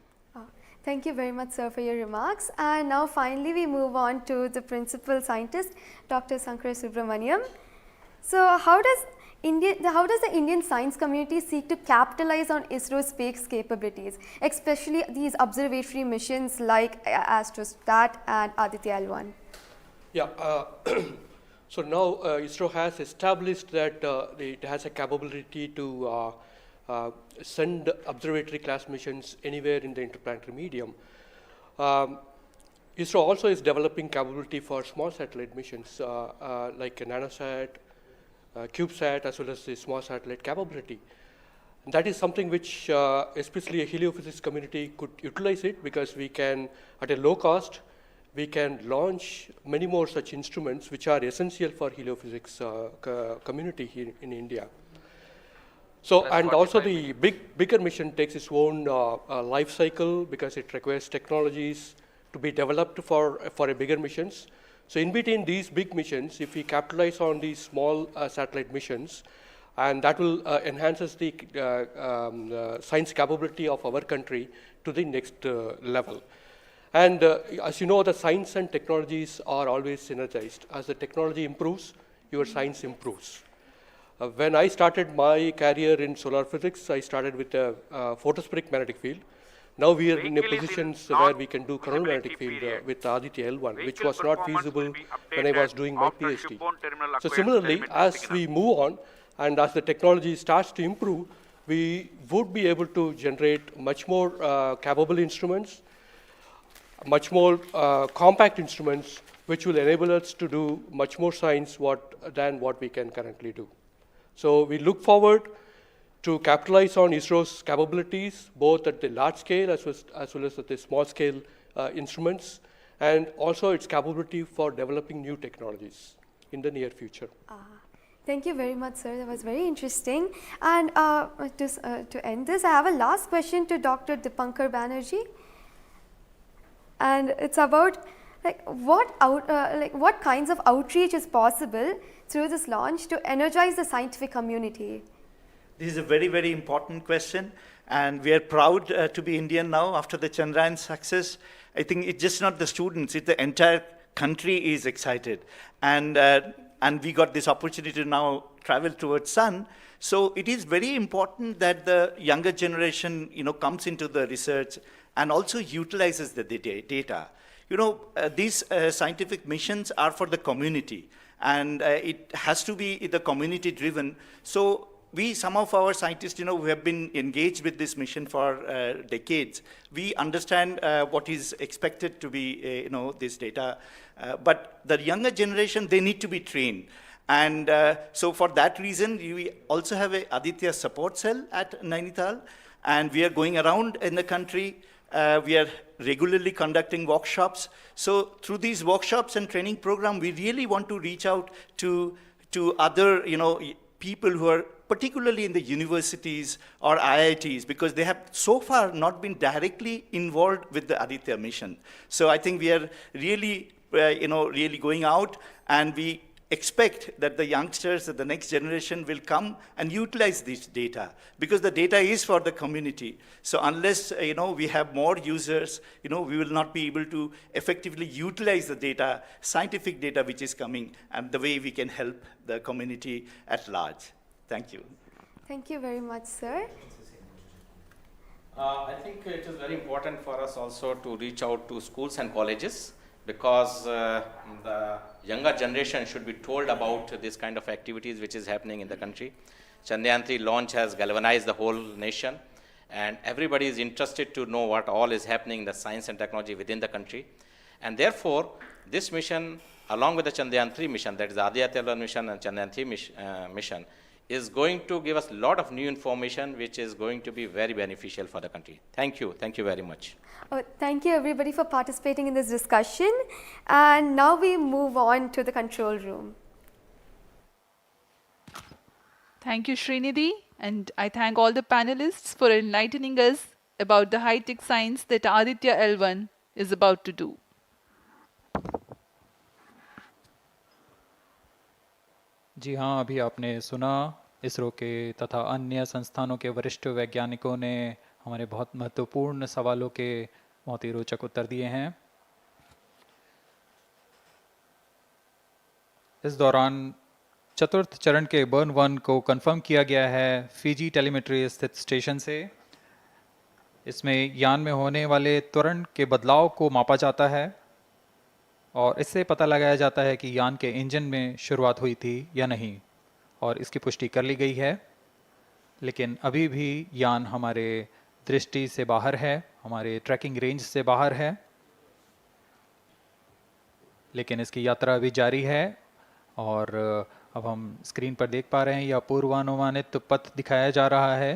Thank you very much, sir, for your remarks. And now finally, we move on to the principal scientist, Dr. Sankar Subramaniam. So how does the Indian science community seek to capitalize on ISRO's space capabilities, especially these observatory missions like Astrostat and Aditya L1? Yeah. So now ISRO has established that it has a capability to send observatory class missions anywhere in the interplanetary medium. ISRO also is developing capability for small satellite missions like a nanosat, CubeSat, as well as the small satellite capability. And that is something which especially a heliophysics community could utilize it because we can, at a low cost, we can launch many more such instruments which are essential for heliophysics community here in India. So, and also the bigger mission takes its own life cycle because it requires technologies to be developed for a bigger missions. So in between these big missions, if we capitalize on these small satellite missions, and that will enhances the science capability of our country to the next level. And as you know, the science and technologies are always synergized. As the technology improves, your science improves. When I started my career in solar physics, I started with a photospheric magnetic field. Now we are in a position where we can do coronal magnetic field with Aditya L1, which was not feasible when I was doing my PhD. So similarly, as we move on and as the technology starts to improve, we would be able to generate much more capable instruments, much more compact instruments, which will enable us to do much more science than what we can currently do. So we look forward to capitalize on ISRO's capabilities, both at the large scale as well as at the small scale instruments, and also its capability for developing new technologies in the near future. Thank you very much, sir. That was very interesting. And to end this, I have a last question to Dr. Dipankar Banerjee. And it's about what kinds of outreach is possible through this launch to energize the scientific community? This is a very, very important question, and we are proud to be Indian now after the Chandrayaan success. I think it's just not the students, it's the entire country is excited. And and we got this opportunity to now travel towards sun. So it is very important that the younger generation, comes into the research and also utilizes the data. These scientific missions are for the community, and it has to be the community driven. So some of our scientists, who have been engaged with this mission for decades, we understand what is expected to be, this data. But the younger generation, they need to be trained. And so for that reason, we also have a Aditya support cell at Nainital, and we are going around in the country. We are regularly conducting workshops. So through these workshops and training program, we really want to reach out to other, people who are particularly in the universities or IITs, because they have so far not been directly involved with the Aditya mission. So I think we are really, really going out, and we expect that the youngsters, the next generation will come and utilize this data, because the data is for the community. So unless, we have more users, we will not be able to effectively utilize the data, scientific data which is coming, and the way we can help the community at large. Thank you. Thank you very much, sir. I think it is very important for us also to reach out to schools and colleges, because the younger generation should be told about this kind of activities which is happening in the country. Chandrayaan 3 launch has galvanized the whole nation, and everybody is interested to know what all is happening in the science and technology within the country. And therefore, this mission, along with the Chandrayaan 3 mission, that is the Aditya L1 mission and Chandrayaan 3 mission, is going to give us a lot of new information which is going to be very beneficial for the country. Thank you. Thank you very much. Thank you everybody for participating in this discussion. And now we move on to the control room. Thank you, Srinidhi, and I thank all the panelists for enlightening us about the high-tech science that Aditya L1 is about to do. जी हाँ, अभी आपने सुना इसरो के तथा अन्य संस्थानों के वरिष्ठ वैज्ञानिकों ने हमारे बहुत महत्वपूर्ण सवालों के बहुत ही रोचक उत्तर दिए हैं। इस दौरान चतुर्थ चरण के बर्न 1 को कंफर्म किया गया है फिजी टेलीमेट्री स्थित स्टेशन से। इसमें यान में होने वाले त्वरण के बदलाव को मापा जाता है और इससे पता लगाया जाता है कि यान के इंजन में शुरुआत हुई थी या नहीं, और इसकी पुष्टि कर ली गई है। लेकिन अभी भी यान हमारे दृष्टि से बाहर है, हमारे ट्रैकिंग रेंज से बाहर है, लेकिन इसकी यात्रा अभी जारी है। और अब हम स्क्रीन पर देख पा रहे हैं यह पूर्वानुमानित पथ दिखाया जा रहा है।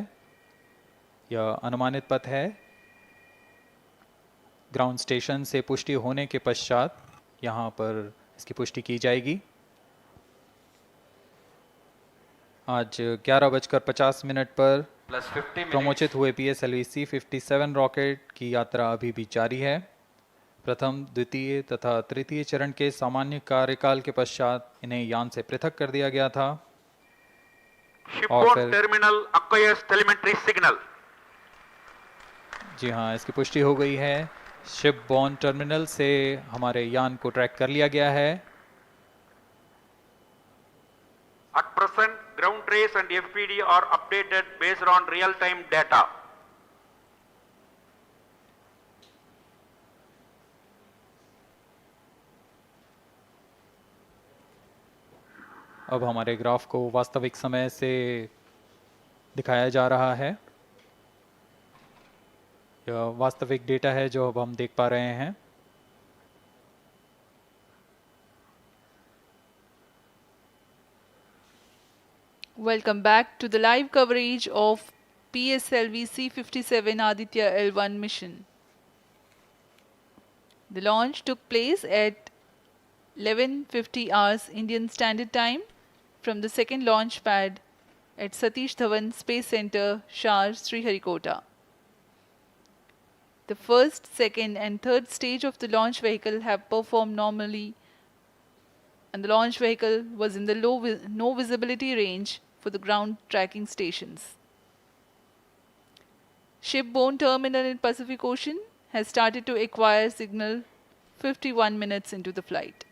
यह अनुमानित पथ है। ग्राउंड स्टेशन से पुष्टि होने के पश्चात यहाँ पर इसकी पुष्टि की जाएगी। आज 11:50 पर प्रमोचित हुए PSLV C57 रॉकेट की यात्रा अभी भी जारी है। प्रथम, द्वितीय तथा तृतीय चरण के सामान्य कार्यकाल के पश्चात इन्हें यान से पृथक कर दिया गया था। और फिर टर्मिनल acquires telemetry signal. जी हाँ, इसकी पुष्टि हो गई है। शिपबॉर्न टर्मिनल से हमारे यान को ट्रैक कर लिया गया है। At present, ground trace and FPD are updated based on real-time data. अब हमारे ग्राफ को वास्तविक समय से दिखाया जा रहा है। यह वास्तविक डेटा है जो अब हम देख पा रहे हैं। Welcome back to the live coverage of PSLV C57 Aditya L1 mission. The launch took place at 11:50 hours Indian Standard Time from the second launch pad at Satish Dhawan Space Center, Shar, Sriharikota. The first, second and third stage of the launch vehicle have performed normally, and the launch vehicle was in the no visibility range for the ground tracking stations. Shipborne terminal in Pacific Ocean has started to acquire signal 51 minutes into the flight.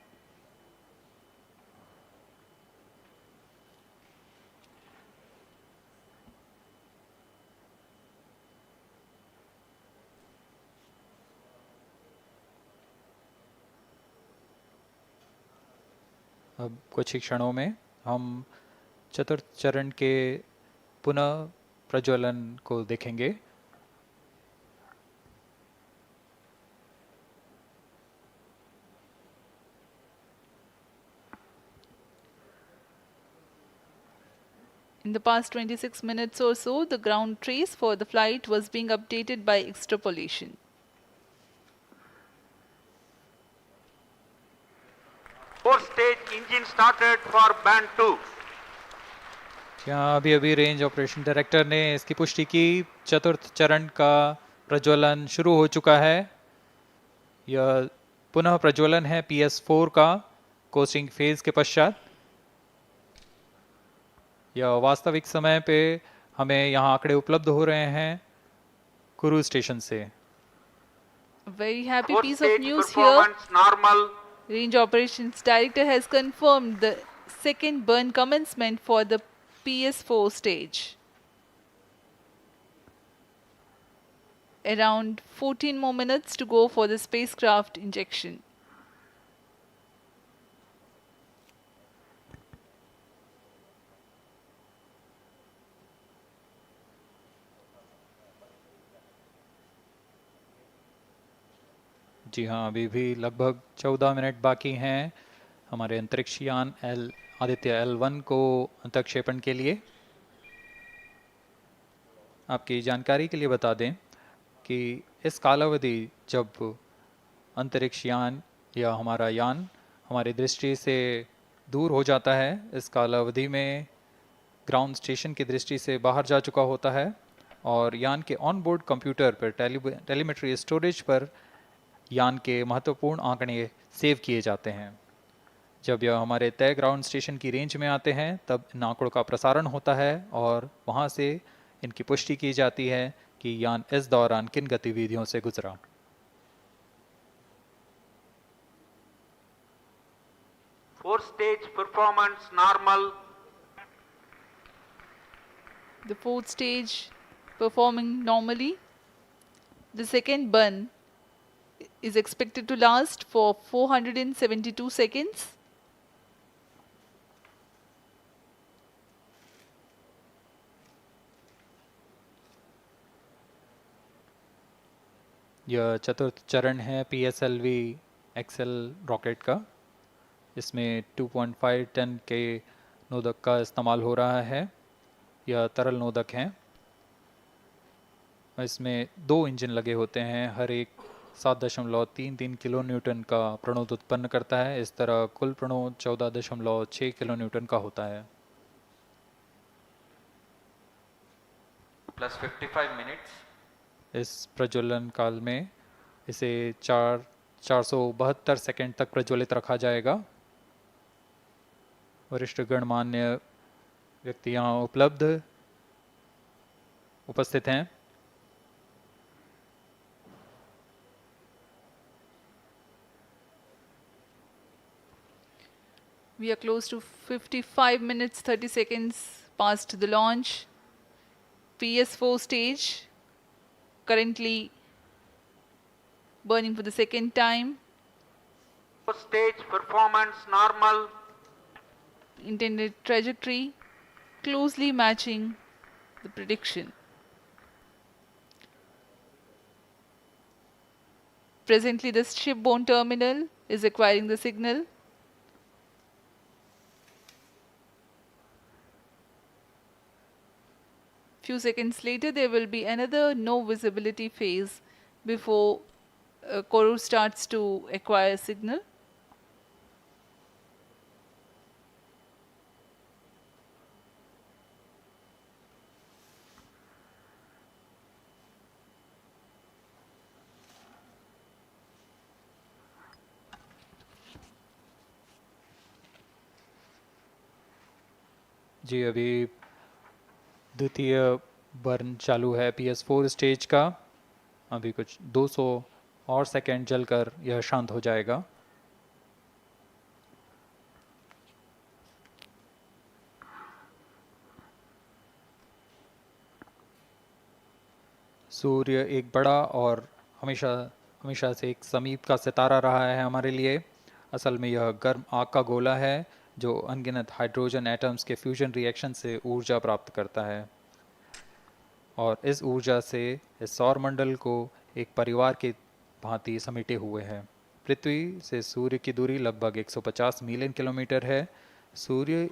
अब कुछ ही क्षणों में हम चतुर्थ चरण के पुनः प्रज्वलन को देखेंगे। In the past 26 minutes or so, the ground trace for the flight was being updated by extrapolation. Fourth stage engine started for band 2. यहाँ अभी रेंज ऑपरेशन डायरेक्टर ने इसकी पुष्टि की, चतुर्थ चरण का प्रज्वलन शुरू हो चुका है। यह पुनः प्रज्वलन है PS4 का कोस्टिंग फेज के पश्चात। यह वास्तविक समय पे हमें यहाँ आंकड़े उपलब्ध हो रहे हैं क्रूज स्टेशन से। Very happy piece of news here. Normal. Range operations director has confirmed the second burn commencement for the PS4 stage. Around 14 more minutes to go for the spacecraft injection. जी हाँ, अभी भी लगभग 14 minute बाकी हैं हमारे अंतरिक्ष यान आदित्य L1 को अंतक्षेपण के लिए। आपकी जानकारी के लिए बता दें कि इस कालावधि जब अंतरिक्ष यान या हमारा यान हमारी दृष्टि से दूर हो जाता है, इस कालावधि में ग्राउंड स्टेशन की दृष्टि से बाहर जा चुका होता है और यान के ऑन बोर्ड कंप्यूटर पर टेलीमेट्री स्टोरेज पर यान के महत्वपूर्ण आंकड़े सेव किए जाते हैं। जब यह हमारे तय ग्राउंड स्टेशन की रेंज में आते हैं तब इन आंकड़ों का प्रसारण होता है और वहां से इनकी पुष्टि की जाती है कि यान इस दौरान किन गतिविधियों से गुजरा। Fourth stage performance normal. The fourth stage performing normally. The second burn is expected to last for 472 seconds. यह चतुर्थ चरण है PSLV XL रॉकेट का। इसमें 2.5 टन के नोदक का इस्तेमाल हो रहा है। यह तरल नोदक हैं। इसमें 2 इंजन लगे होते हैं, हर एक 7.33 किलो न्यूटन का प्रणोद उत्पन्न करता है। इस तरह कुल प्रणोद 14.6 किलो न्यूटन का होता है। Plus 55 minutes. इस प्रज्वलन काल में इसे 472 सेकंड तक प्रज्वलित रखा जाएगा। वरिष्ठ गणमान्य व्यक्ति यहाँ उपस्थित हैं। We are close to 55 minutes 30 seconds past the launch. PS4 stage currently burning for the second time. Fourth stage performance normal. Intended trajectory closely matching the prediction. Presently the shipborne terminal is acquiring the signal. Few seconds later there will be another no visibility phase before Koru starts to acquire signal. जी अभी द्वितीय burn चालू है PS4 stage का। अभी कुछ 200 और second जलकर यह शांत हो जाएगा। सूर्य एक बड़ा और हमेशा से एक समीप का सितारा रहा है हमारे लिए। असल में यह गर्म आग का गोला है जो अनगिनत हाइड्रोजन एटम्स के फ्यूजन रिएक्शन से ऊर्जा प्राप्त करता है और इस ऊर्जा से इस सौर मंडल को एक परिवार के भांति समेटे हुए है। पृथ्वी से सूर्य की दूरी लगभग 150 मिलियन किलोमीटर है। सूर्य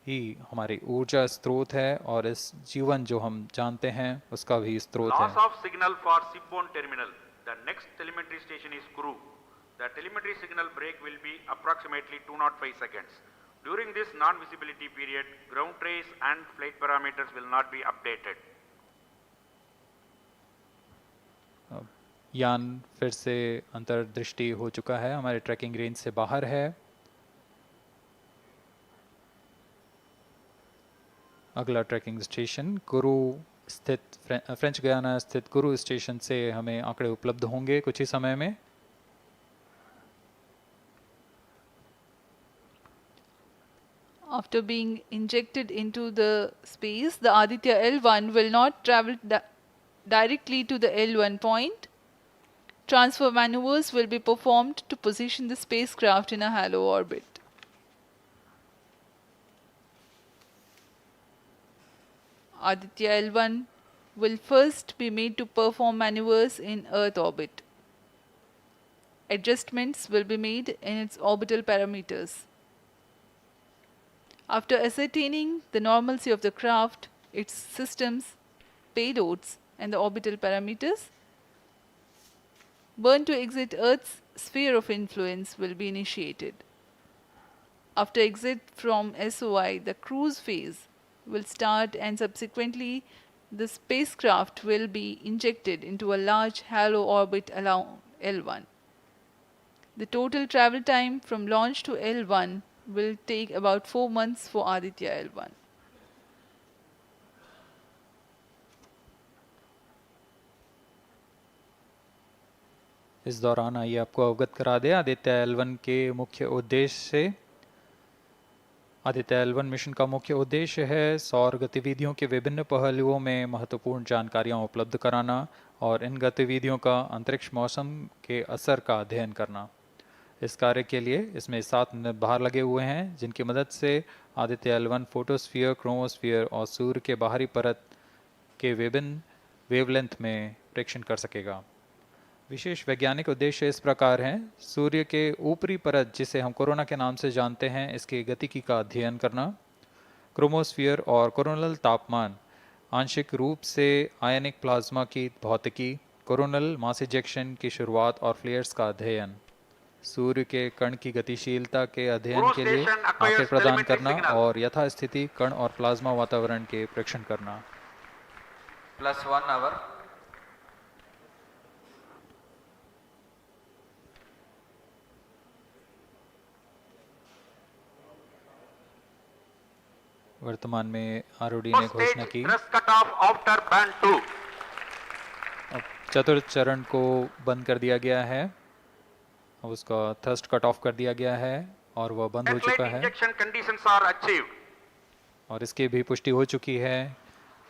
ही हमारी ऊर्जा स्रोत है और इस जीवन जो हम जानते हैं उसका भी स्रोत है। Loss of signal for shipborne terminal. The next telemetry station is Kuru. The telemetry signal break will be approximately 205 seconds. During this non-visibility period, ground trace and flight parameters will not be updated. यान फिर से अंतर्दृष्टि हो चुका है, हमारे trekking range से बाहर है। अगला ट्रैकिंग स्टेशन कुरु स्थित फ्रेंच गयाना स्थित कुरु स्टेशन से हमें आंकड़े उपलब्ध होंगे कुछ ही समय में। After being injected into the space, the Aditya L1 will not travel directly to the L1 point. Transfer maneuvers will be performed to position the spacecraft in a halo orbit. Aditya L1 will first be made to perform maneuvers in Earth orbit. Adjustments will be made in its orbital parameters. After ascertaining the normalcy of the craft, its systems, payloads, and the orbital parameters, burn to exit Earth's sphere of influence will be initiated. After exit from SOI, the cruise phase will start and subsequently the spacecraft will be injected into a large halo orbit along L1. The total travel time from launch to L1 will take about 4 months for Aditya L1. इस दौरान आइए आपको अवगत करा दें Aditya L1 के मुख्य उद्देश्य से। आदित्य L1 मिशन का मुख्य उद्देश्य है सौर गतिविधियों के विभिन्न पहलुओं में महत्वपूर्ण जानकारियां उपलब्ध कराना और इन गतिविधियों का अंतरिक्ष मौसम के असर का अध्ययन करना। इस कार्य के लिए इसमें 7 निर्धार लगे हुए हैं जिनकी मदद से आदित्य L1 फोटोस्फीयर, क्रोमोस्फीयर और सूर्य के बाहरी परत के विभिन्न वेवलेंथ में प्रेक्षण कर सकेगा। विशेष वैज्ञानिक उद्देश्य इस प्रकार हैं: सूर्य के ऊपरी परत जिसे हम कोरोना के नाम से जानते हैं, इसके गतिकी का अध्ययन करना, क्रोमोस्फीयर और कोरोनल तापमान, आंशिक रूप से आयनिक प्लाज्मा की भौतिकी, कोरोनल मास इजेक्शन की शुरुआत और फ्लेयर्स का अध्ययन, सूर्य के कण की गतिशीलता के अध्ययन के लिए आंकड़े प्रदान करना और यथास्थिति कण और प्लाज्मा वातावरण के प्रेक्षण करना। +1 hour. वर्तमान में आरओडी ने घोषणा की अब चतुर्थ चरण को बंद कर दिया गया है, अब उसका थ्रस्ट कट ऑफ कर दिया गया है और वह बंद हो चुका है और इसकी भी पुष्टि हो चुकी है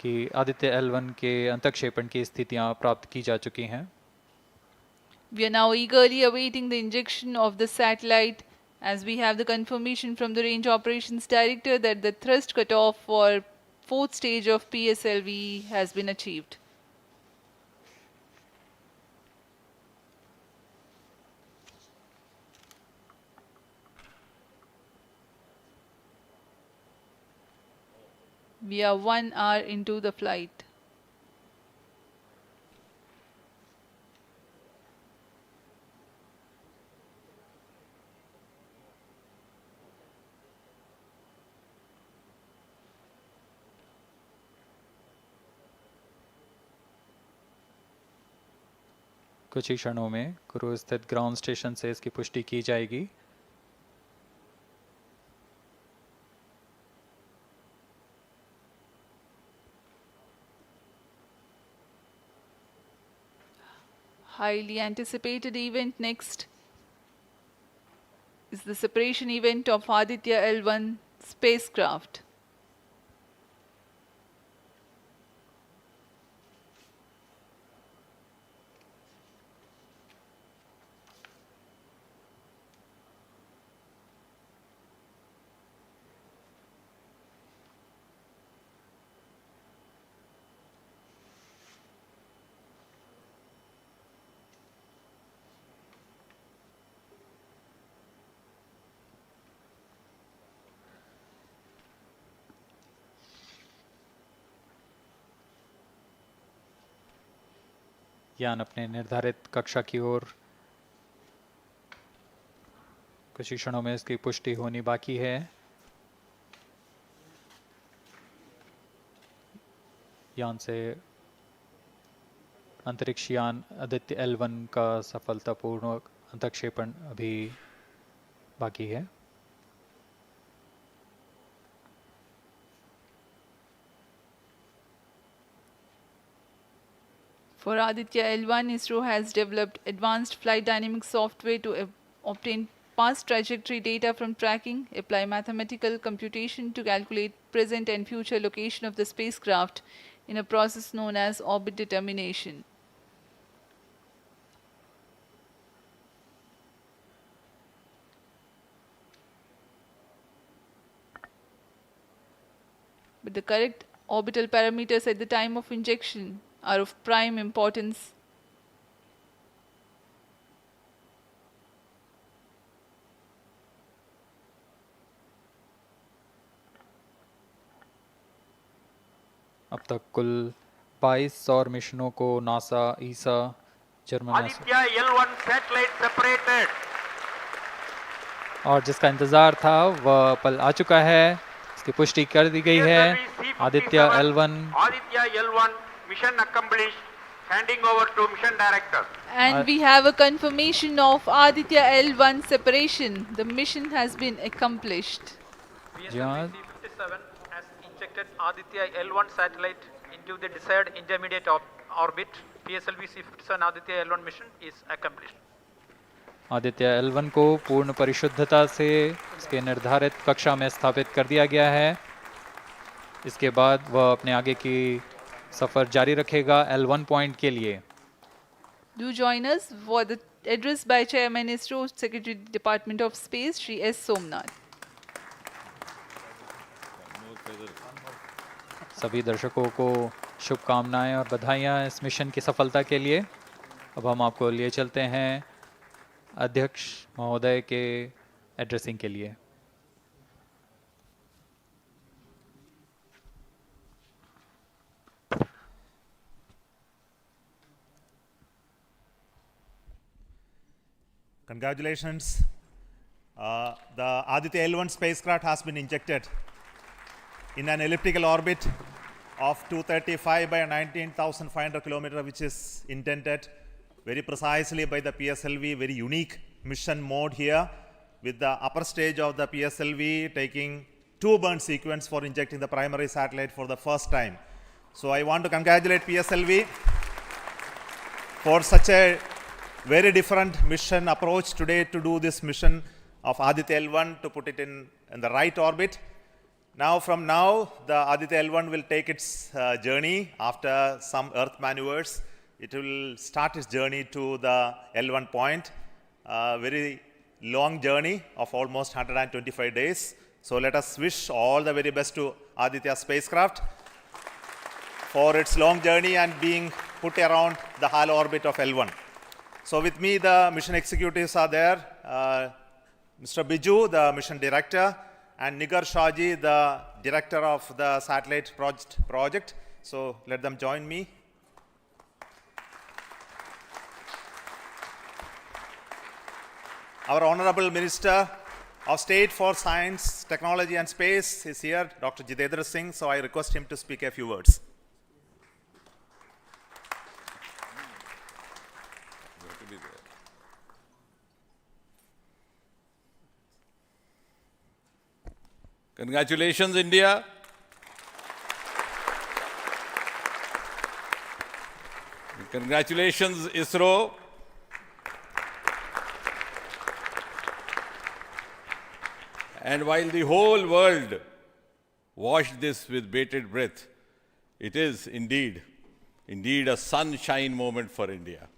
कि आदित्य L1 के अंतःक्षेपण की स्थितियां प्राप्त की जा चुकी हैं। We are now eagerly awaiting the injection of the satellite as we have the confirmation from the Range Operations Director that the thrust cutoff for 4th stage of PSLV has been achieved. We are 1 hour into the flight. कुछ ही क्षणों में कुरु स्थित ground station से इसकी पुष्टि की जाएगी। Highly anticipated event next is the separation event of Aditya L1 spacecraft. यान अपने निर्धारित कक्षा की ओर कुछ ही क्षणों में इसकी पुष्टि होनी बाकी है। यान से अंतरिक्ष यान आदित्य L1 का सफलतापूर्ण अंतक्षेपण अभी बाकी है। For Aditya L1, ISRO has developed advanced flight dynamic software to obtain past trajectory data from tracking, apply mathematical computation to calculate present and future location of the spacecraft in a process known as orbit determination. But the correct orbital parameters at the time of injection are of prime importance. अब तक कुल 22 सौर मिशनों को NASA, ईसा, German Aditya L1 satellite separated. और जिसका इंतजार था वह पल आ चुका है। इसकी पुष्टि कर दी गई है। Aditya L1 Aditya L1 mission accomplished. Handing over to mission director. And we have a confirmation of Aditya L1 separation. The mission has been accomplished. PSLV C57 has injected Aditya L1 satellite into the desired intermediate orbit. PSLV C57 Aditya L1 mission is accomplished. Aditya L1 को पूर्ण परिशुद्धता से इसके निर्धारित कक्षा में स्थापित कर दिया गया है। इसके बाद वह अपने आगे की सफर जारी रखेगा L1 पॉइंट के लिए। Do join us for the address by Chairman ISRO Secretary Department of Space Shri S. Somnath. सभी दर्शकों को शुभकामनाएं और बधाइयां इस मिशन की सफलता के लिए। अब हम आपको लिए चलते हैं अध्यक्ष महोदय के एड्रेसिंग के लिए। Congratulations. The Aditya L1 spacecraft has been injected in an elliptical orbit of 235 by 19,500 kilometers, which is intended very precisely by the PSLV, very unique mission mode here, with the upper stage of the PSLV taking 2 burn sequence for injecting the primary satellite for the first time. So I want to congratulate PSLV for such a very different mission approach today to do this mission of Aditya L1 to put it in the right orbit. Now, from now, the Aditya L1 will take its journey after some Earth maneuvers. It will start its journey to the L1 point, a very long journey of almost 125 days. So let us wish all the very best to Aditya spacecraft for its long journey and being put around the halo orbit of L1. So with me, the mission executives are there. Mr. Biju, the mission director, and Nigar Shahji, the director of the satellite project. So let them join me. Our Honorable Minister of State for Science, Technology and Space is here, Dr. Jitendra Singh. So I request him to speak a few words. Congratulations, India. Congratulations, ISRO. And while the whole world watched this with bated breath, it is indeed a sunshine moment for India.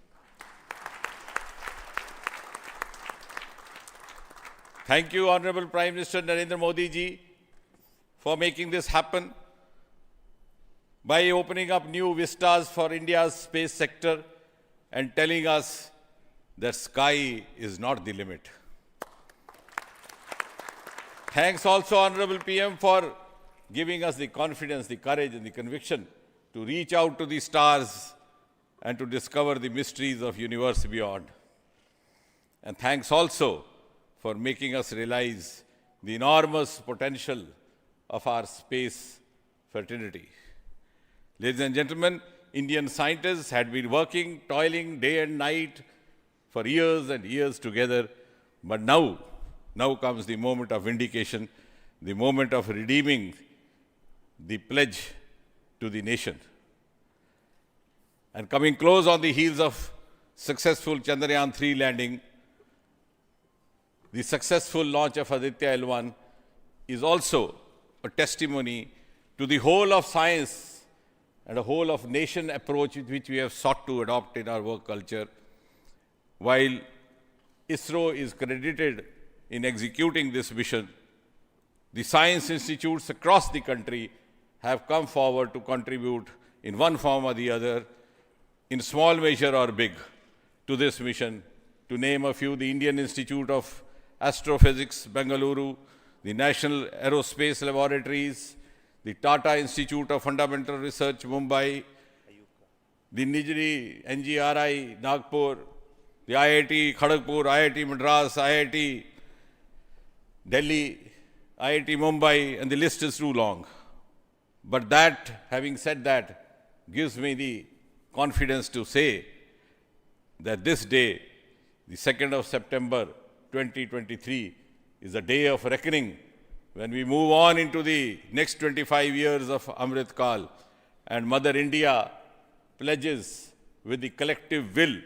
Thank you, Honorable Prime Minister Narendra Modi ji, for making this happen by opening up new vistas for India's space sector and telling us that sky is not the limit. Thanks also, Honorable PM, for giving us the confidence, the courage and the conviction to reach out to the stars and to discover the mysteries of universe beyond. And thanks also for making us realize the enormous potential of our space fraternity. Ladies and gentlemen, Indian scientists had been working, toiling day and night for years and years together, but now comes the moment of vindication, the moment of redeeming the pledge to the nation. And coming close on the heels of successful Chandrayaan-3 landing, the successful launch of Aditya L1 is also a testimony to the whole of science and a whole of nation approach which we have sought to adopt in our work culture. While ISRO is credited in executing this mission, the science institutes across the country have come forward to contribute in one form or the other, in small measure or big, to this mission. To name a few, the Indian Institute of Astrophysics, Bengaluru, the National Aerospace Laboratories, the Tata Institute of Fundamental Research, Mumbai, the Nijri NGRI, Nagpur, the IIT Kharagpur, IIT Madras, IIT Delhi, IIT Mumbai, and the list is too long. But that, having said that, gives me the confidence to say that this day, the 2nd of September 2023, is a day of reckoning when we move on into the next 25 years of Amrit Kal, and Mother India pledges with the collective will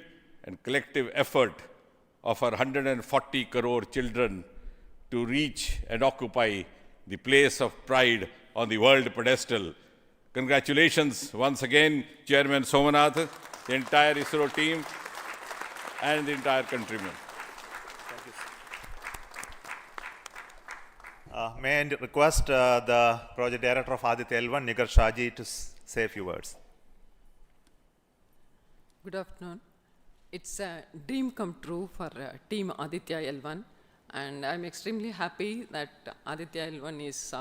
and collective effort of our 140 crore children to reach and occupy the place of pride on the world pedestal. Congratulations once again, Chairman Somanath, the entire ISRO team, and the entire countrymen. May I request the project director of Aditya L1, Nigar Shaji, to say a few words. Good afternoon. It's a dream come true for team Aditya L1, and I'm extremely happy that Aditya L1 is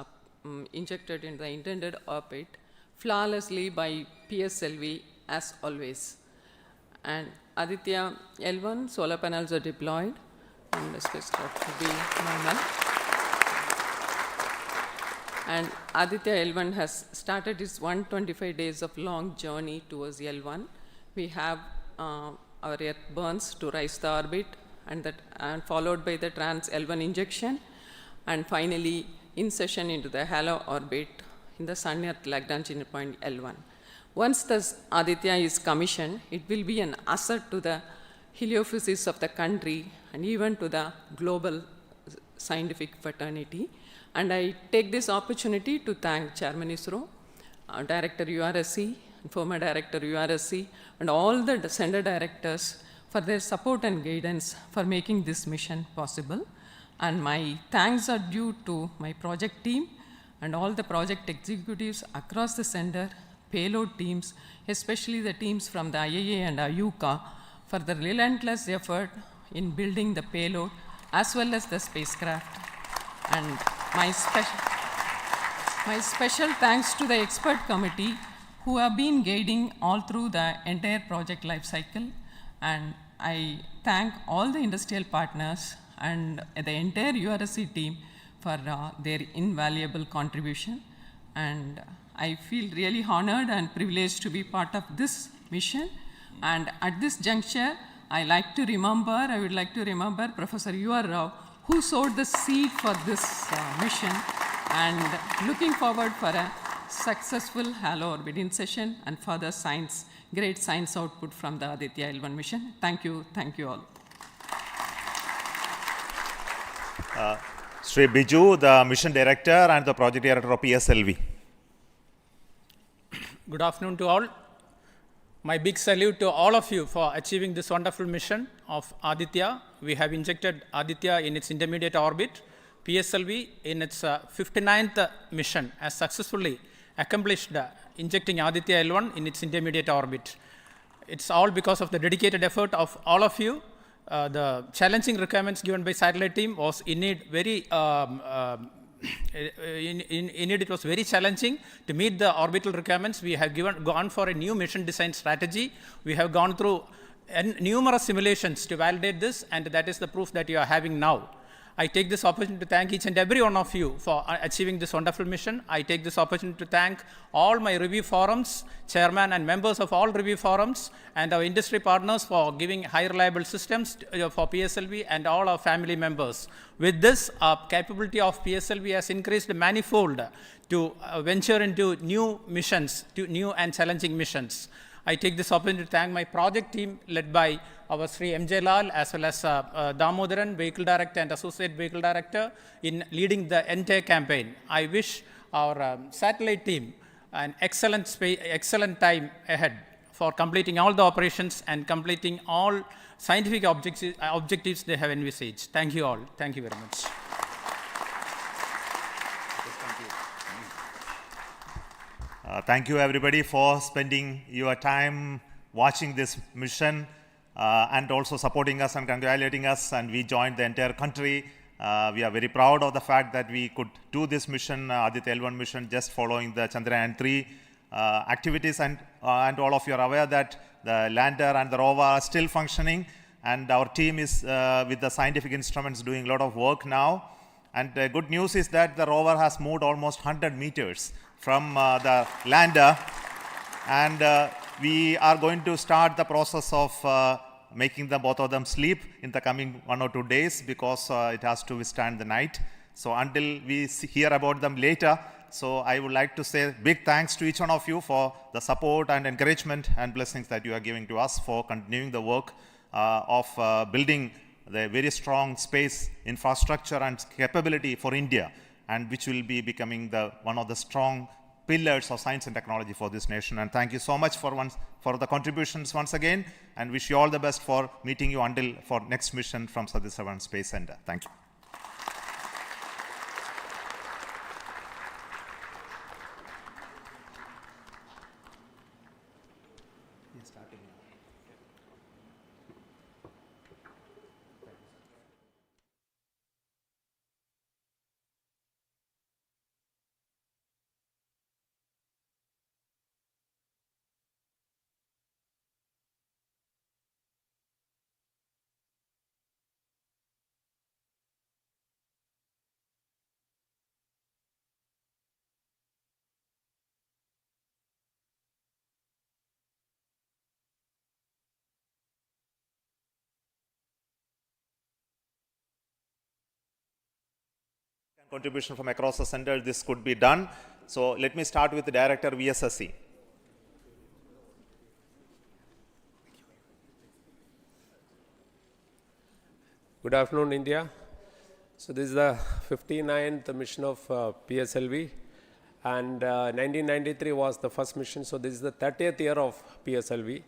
injected in the intended orbit flawlessly by PSLV as always. And Aditya L1 solar panels are deployed, and the spacecraft should be normal. And Aditya L1 has started its 125 days of long journey towards L1. We have our Earth burns to rise the orbit, and followed by the trans L1 injection, and finally insertion into the halo orbit in the Sun Earth Lagrange point L1. Once this Aditya is commissioned, it will be an asset to the heliophysics of the country and even to the global scientific fraternity. And I take this opportunity to thank Chairman ISRO, Director URSC, former Director URSC, and all the center directors for their support and guidance for making this mission possible. And my thanks are due to my project team and all the project executives across the center, payload teams, especially the teams from the IAA and IUCA, for the relentless effort in building the payload as well as the spacecraft. And my special thanks to the expert committee who have been guiding all through the entire project life cycle. And I thank all the industrial partners and the entire URSC team for their invaluable contribution. And I feel really honored and privileged to be part of this mission. And at this juncture, I would like to remember Professor U.R. Rao, who sowed the seed for this mission, and looking forward for a successful halo orbit insertion and further great science output from the Aditya L1 mission. Thank you all. Sri Biju, the mission director and the project director of PSLV. Good afternoon to all. My big salute to all of you for achieving this wonderful mission of Aditya. We have injected Aditya in its intermediate orbit. PSLV in its 59th mission has successfully accomplished injecting Aditya L1 in its intermediate orbit. It's all because of the dedicated effort of all of you. The challenging requirements given by satellite team was indeed very indeed it was very challenging to meet the orbital requirements. We have gone for a new mission design strategy. We have gone through numerous simulations to validate this, and that is the proof that you are having now. I take this opportunity to thank each and every one of you for achieving this wonderful mission. I take this opportunity to thank all my review forums, chairman and members of all review forums, and our industry partners for giving high reliable systems for PSLV, and all our family members. With this, our capability of PSLV has increased manifold to venture into new missions, to new and challenging missions. I take this opportunity to thank my project team led by our Sri M.J. Lal, as well as Damodaran, Vehicle Director and Associate Vehicle Director, in leading the entire campaign. I wish our satellite team an excellent time ahead for completing all the operations and completing all scientific objectives they have envisaged. Thank you all. Thank you very much. Thank you everybody for spending your time watching this mission and also supporting us and congratulating us, and we joined the entire country. We are very proud of the fact that we could do this mission, Aditya L1 mission, just following the Chandrayaan-3 activities, and all of you are aware that the lander and the rover are still functioning, and our team is with the scientific instruments doing a lot of work now. And the good news is that the rover has moved almost 100 meters from the lander, and we are going to start the process of making both of them sleep in the coming 1 or 2 days, because it has to withstand the night. So until we hear about them later, so I would like to say big thanks to each one of you for the support and encouragement and blessings that you are giving to us for continuing the work of building the very strong space infrastructure and capability for India, and which will be becoming one of the strong pillars of science and technology for this nation. And thank you so much for the contributions once again, and wish you all the best for meeting you for next mission from Satish Dhawan Space Center. Thank you. Contribution from across the center, this could be done. So let me start with the Director VSSC. Good afternoon, India. So this is the 59th mission of PSLV, and 1993 was the first mission. So this is the 30th year of PSLV.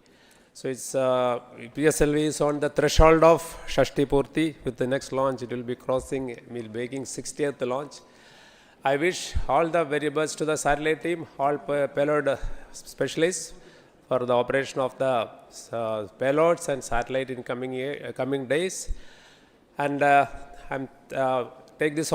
So it's PSLV is on the threshold of Shashti Purti. With the next launch, it will be making 60th launch. I wish all the very best to the satellite team, all payload specialists for the operation of the payloads and satellite in coming days. And I'm take this